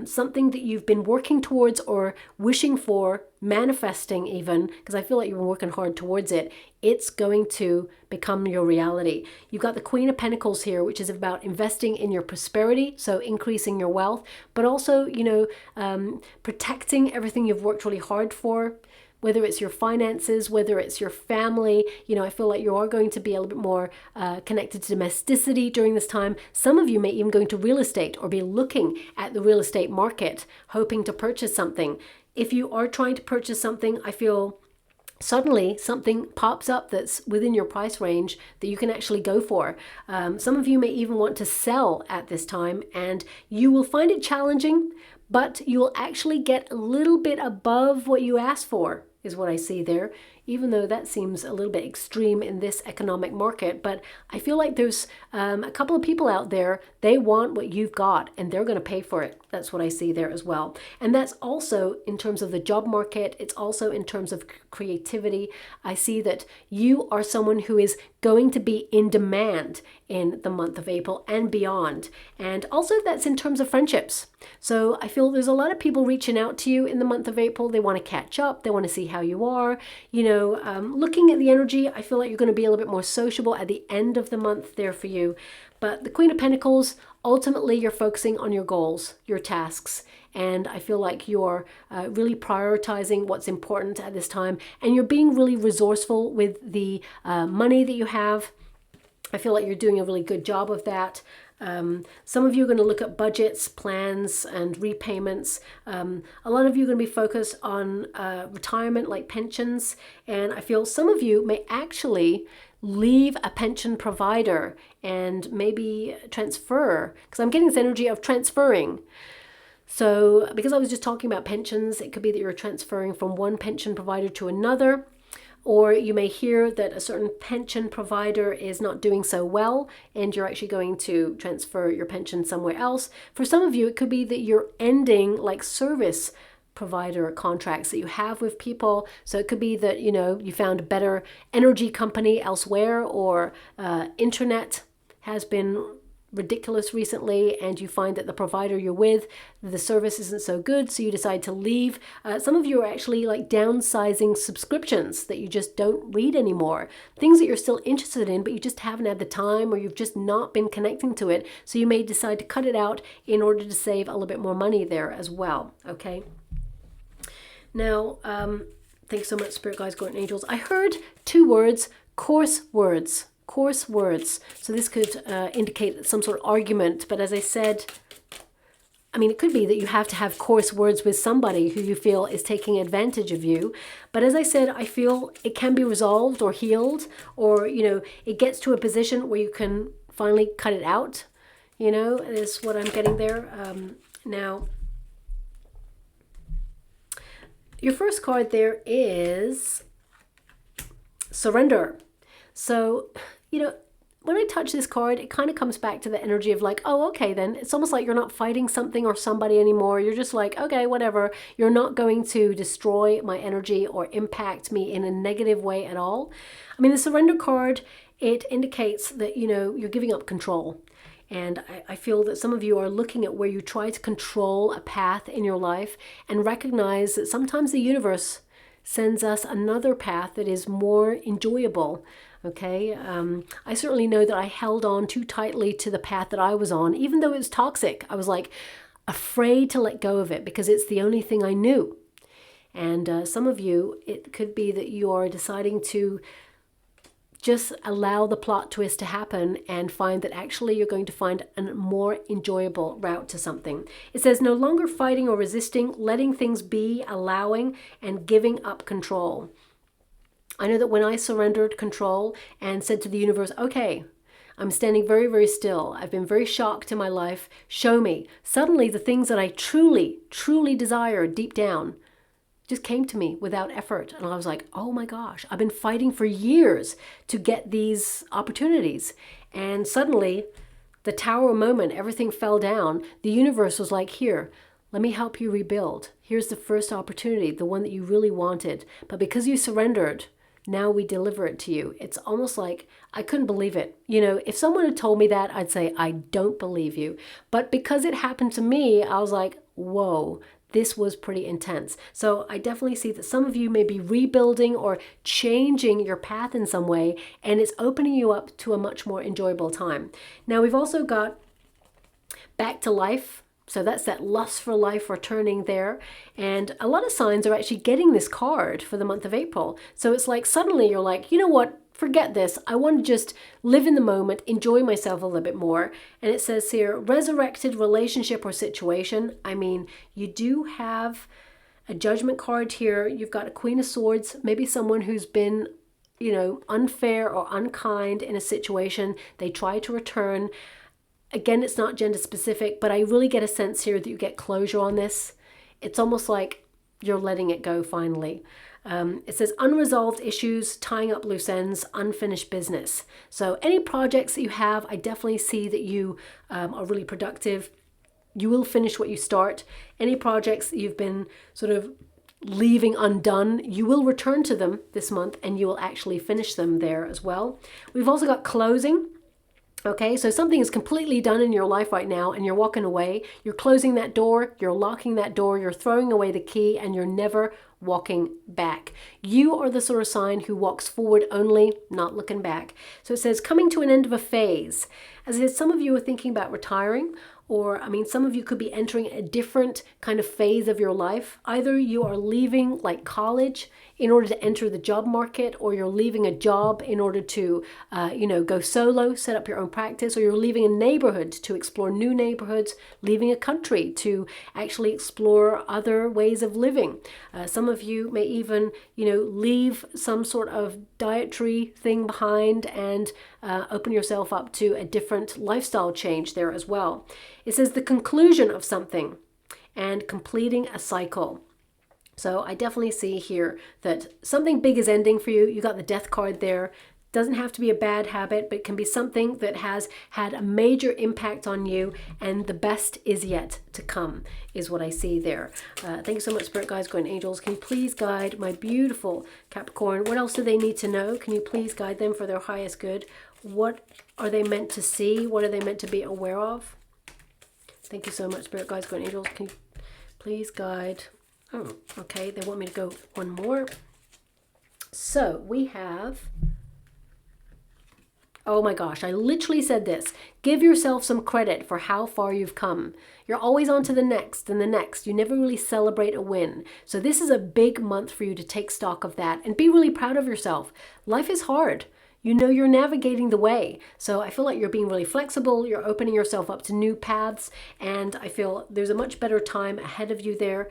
something that you've been working towards or wishing for, manifesting even, because I feel like you've been working hard towards it, it's going to become your reality. You've got the Queen of Pentacles here, which is about investing in your prosperity, so increasing your wealth, but also, you know, protecting everything you've worked really hard for, whether it's your finances, whether it's your family. You know, I feel like you are going to be a little bit more connected to domesticity during this time. Some of you may even go into real estate or be looking at the real estate market, hoping to purchase something. If you are trying to purchase something, I feel suddenly something pops up that's within your price range that you can actually go for. Some of you may even want to sell at this time, and you will find it challenging, but you will actually get a little bit above what you asked for, is what I see there, even though that seems a little bit extreme in this economic market. But I feel like there's a couple of people out there, they want what you've got and they're going to pay for it. That's what I see there as well. And that's also in terms of the job market. It's also in terms of creativity. I see that you are someone who is going to be in demand in the month of April and beyond. And also that's in terms of friendships. So I feel there's a lot of people reaching out to you in the month of April. They want to catch up. They want to see how you are. You know, looking at the energy, I feel like you're going to be a little bit more sociable at the end of the month there for you. But the Queen of Pentacles, ultimately you're focusing on your goals, your tasks. And I feel like you're really prioritizing what's important at this time. And you're being really resourceful with the money that you have. I feel like you're doing a really good job of that. Some of you are going to look at budgets, plans, and repayments. A lot of you are going to be focused on retirement, like pensions. And I feel some of you may actually leave a pension provider and maybe transfer, because I'm getting this energy of transferring. So because I was just talking about pensions, it could be that you're transferring from one pension provider to another. Or you may hear that a certain pension provider is not doing so well and you're actually going to transfer your pension somewhere else. For some of you, it could be that you're ending like service provider contracts that you have with people. So it could be that, you know, you found a better energy company elsewhere, or internet has been ridiculous recently and you find that the provider you're with, the service isn't so good, so you decide to leave. Some of you are actually like downsizing subscriptions that you just don't read anymore. Things that you're still interested in, but you just haven't had the time, or you've just not been connecting to it. So you may decide to cut it out in order to save a little bit more money there as well. Okay. Now, thanks so much, Spirit Guides, Guardian Angels. I heard two words, coarse words. Coarse words. So this could indicate some sort of argument, but as I said, I mean, it could be that you have to have coarse words with somebody who you feel is taking advantage of you. But as I said, I feel it can be resolved or healed, or, you know, it gets to a position where you can finally cut it out. You know, is what I'm getting there. Now, your first card there is surrender. So, you know, when I touch this card, it kind of comes back to the energy of like, oh, okay, then it's almost like you're not fighting something or somebody anymore. You're just like, okay, whatever. You're not going to destroy my energy or impact me in a negative way at all. I mean, the surrender card, it indicates that, you know, you're giving up control. And I feel that some of you are looking at where you try to control a path in your life and recognize that sometimes the universe sends us another path that is more enjoyable. Okay, I certainly know that I held on too tightly to the path that I was on, even though it was toxic. I was like afraid to let go of it because it's the only thing I knew. And some of you, it could be that you are deciding to just allow the plot twist to happen and find that actually you're going to find a more enjoyable route to something. It says no longer fighting or resisting, letting things be, allowing, and giving up control. I know that when I surrendered control and said to the universe, okay, I'm standing very, very still. I've been very shocked in my life. Show me. Suddenly the things that I truly, truly desired deep down just came to me without effort. And I was like, oh my gosh, I've been fighting for years to get these opportunities. And suddenly the tower moment, everything fell down. The universe was like, here, let me help you rebuild. Here's the first opportunity, the one that you really wanted. But because you surrendered, now we deliver it to you. It's almost like I couldn't believe it. You know, if someone had told me that, I'd say, I don't believe you. But because it happened to me, I was like, whoa, this was pretty intense. So I definitely see that some of you may be rebuilding or changing your path in some way, and it's opening you up to a much more enjoyable time. Now we've also got back to life. So that's that lust for life returning there. And a lot of signs are actually getting this card for the month of April. So it's like suddenly you're like, you know what? Forget this. I want to just live in the moment, enjoy myself a little bit more. And it says here, resurrected relationship or situation. I mean, you do have a judgment card here. You've got a Queen of Swords, maybe someone who's been, you know, unfair or unkind in a situation. They try to return. Again, it's not gender specific, but I really get a sense here that you get closure on this. It's almost like you're letting it go finally. It says unresolved issues, tying up loose ends, unfinished business. So any projects that you have, I definitely see that you are really productive. You will finish what you start. Any projects that you've been sort of leaving undone, you will return to them this month and you will actually finish them there as well. We've also got closing. Okay, so something is completely done in your life right now and you're walking away. You're closing that door, you're locking that door, you're throwing away the key, and you're never walking back. You are the sort of sign who walks forward only, not looking back. So it says coming to an end of a phase. As I said, some of you are thinking about retiring, or I mean, some of you could be entering a different kind of phase of your life. Either you are leaving like college in order to enter the job market, or you're leaving a job in order to, go solo, set up your own practice, or you're leaving a neighborhood to explore new neighborhoods, leaving a country to actually explore other ways of living. Some of you may even, leave some sort of dietary thing behind and open yourself up to a different lifestyle change there as well. It says the conclusion of something and completing a cycle. So I definitely see here that something big is ending for you. You got the death card there. Doesn't have to be a bad habit, but it can be something that has had a major impact on you, and the best is yet to come is what I see there. Thank you so much, Spirit Guides, Guardian Angels. Can you please guide my beautiful Capricorn? What else do they need to know? Can you please guide them for their highest good? What are they meant to see? What are they meant to be aware of? Thank you so much, Spirit Guides, Guardian Angels. Can you please guide? Oh, okay. They want me to go one more. So we have... Oh my gosh, I literally said this. Give yourself some credit for how far you've come. You're always on to the next and the next. You never really celebrate a win. So this is a big month for you to take stock of that and be really proud of yourself. Life is hard. You're navigating the way. So I feel like you're being really flexible. You're opening yourself up to new paths. And I feel there's a much better time ahead of you there.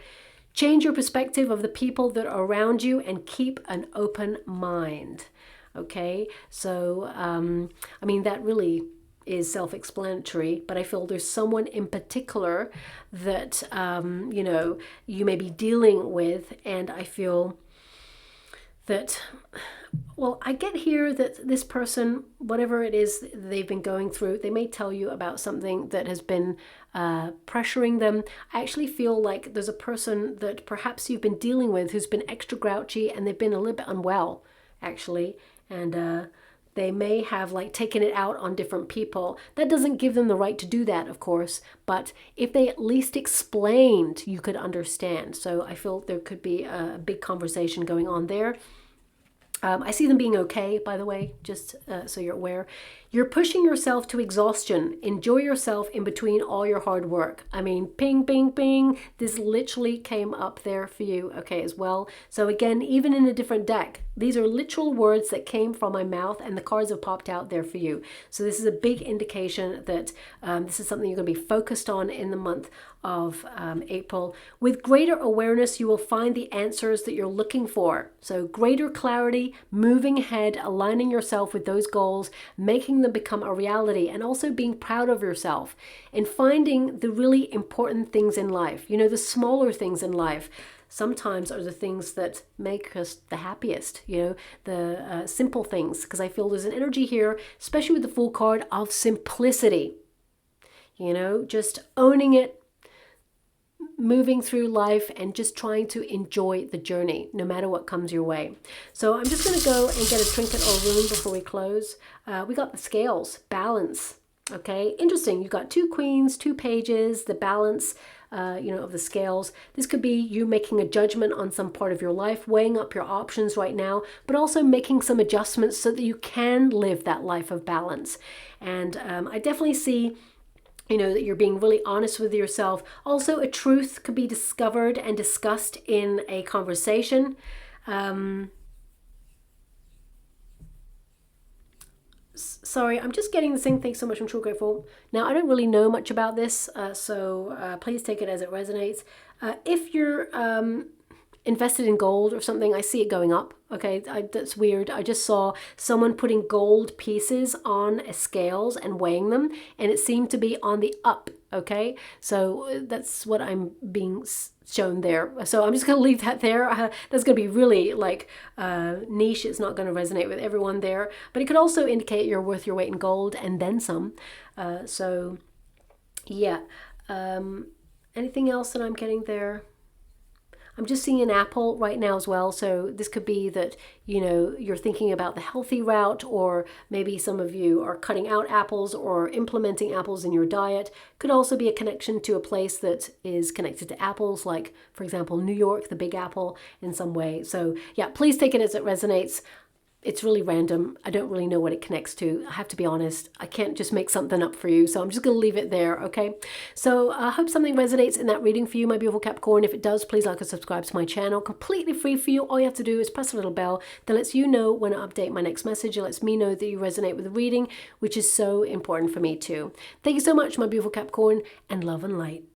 Change your perspective of the people that are around you and keep an open mind. Okay, so that really is self-explanatory, but I feel there's someone in particular that you may be dealing with, and I feel that, well, I get here that this person, whatever it is they've been going through, they may tell you about something that has been pressuring them. I actually feel like there's a person that perhaps you've been dealing with who's been extra grouchy, and they've been a little bit unwell, actually. And they may have like taken it out on different people. That doesn't give them the right to do that, of course, but if they at least explained, you could understand. So I feel there could be a big conversation going on there. I see them being okay, by the way, just so you're aware. You're pushing yourself to exhaustion. Enjoy yourself in between all your hard work. I mean, ping, ping, ping. This literally came up there for you, okay, as well. So again, even in a different deck, these are literal words that came from my mouth, and the cards have popped out there for you. So this is a big indication that this is something you're going to be focused on in the month of April. With greater awareness, you will find the answers that you're looking for. So greater clarity, moving ahead, aligning yourself with those goals, making them become a reality, and also being proud of yourself and finding the really important things in life. You know, the smaller things in life sometimes are the things that make us the happiest, you know, the simple things, because I feel there's an energy here, especially with the Fool card, of simplicity. You know, just owning it, moving through life, and just trying to enjoy the journey no matter what comes your way. So I'm just going to go and get a trinket or rune before we close. We got the scales, balance. Okay, interesting. You've got 2 queens, 2 pages, the balance, you know, of the scales. This could be you making a judgment on some part of your life, weighing up your options right now, but also making some adjustments so that you can live that life of balance. And I definitely see, you know, that you're being really honest with yourself. Also, a truth could be discovered and discussed in a conversation. Sorry, I'm just getting the thing. Thanks so much. I'm truly grateful. Now, I don't really know much about this, so please take it as it resonates. If you're invested in gold or something, I see it going up. Okay, that's weird. I just saw someone putting gold pieces on scales and weighing them, and it seemed to be on the up. Okay, so that's what I'm being shown there. So I'm just going to leave that there. That's going to be really like niche. It's not going to resonate with everyone there, but it could also indicate you're worth your weight in gold and then some. So yeah. Anything else that I'm getting there? I'm just seeing an apple right now as well. So this could be that, you know, you're thinking about the healthy route, or maybe some of you are cutting out apples or implementing apples in your diet. Could also be a connection to a place that is connected to apples, like, for example, New York, the Big Apple in some way. So yeah, please take it as it resonates. It's really random. I don't really know what it connects to. I have to be honest. I can't just make something up for you. So I'm just going to leave it there, okay? So I hope something resonates in that reading for you, my beautiful Capricorn. If it does, please like and subscribe to my channel. Completely free for you. All you have to do is press a little bell that lets you know when I update my next message. It lets me know that you resonate with the reading, which is so important for me too. Thank you so much, my beautiful Capricorn, and love and light.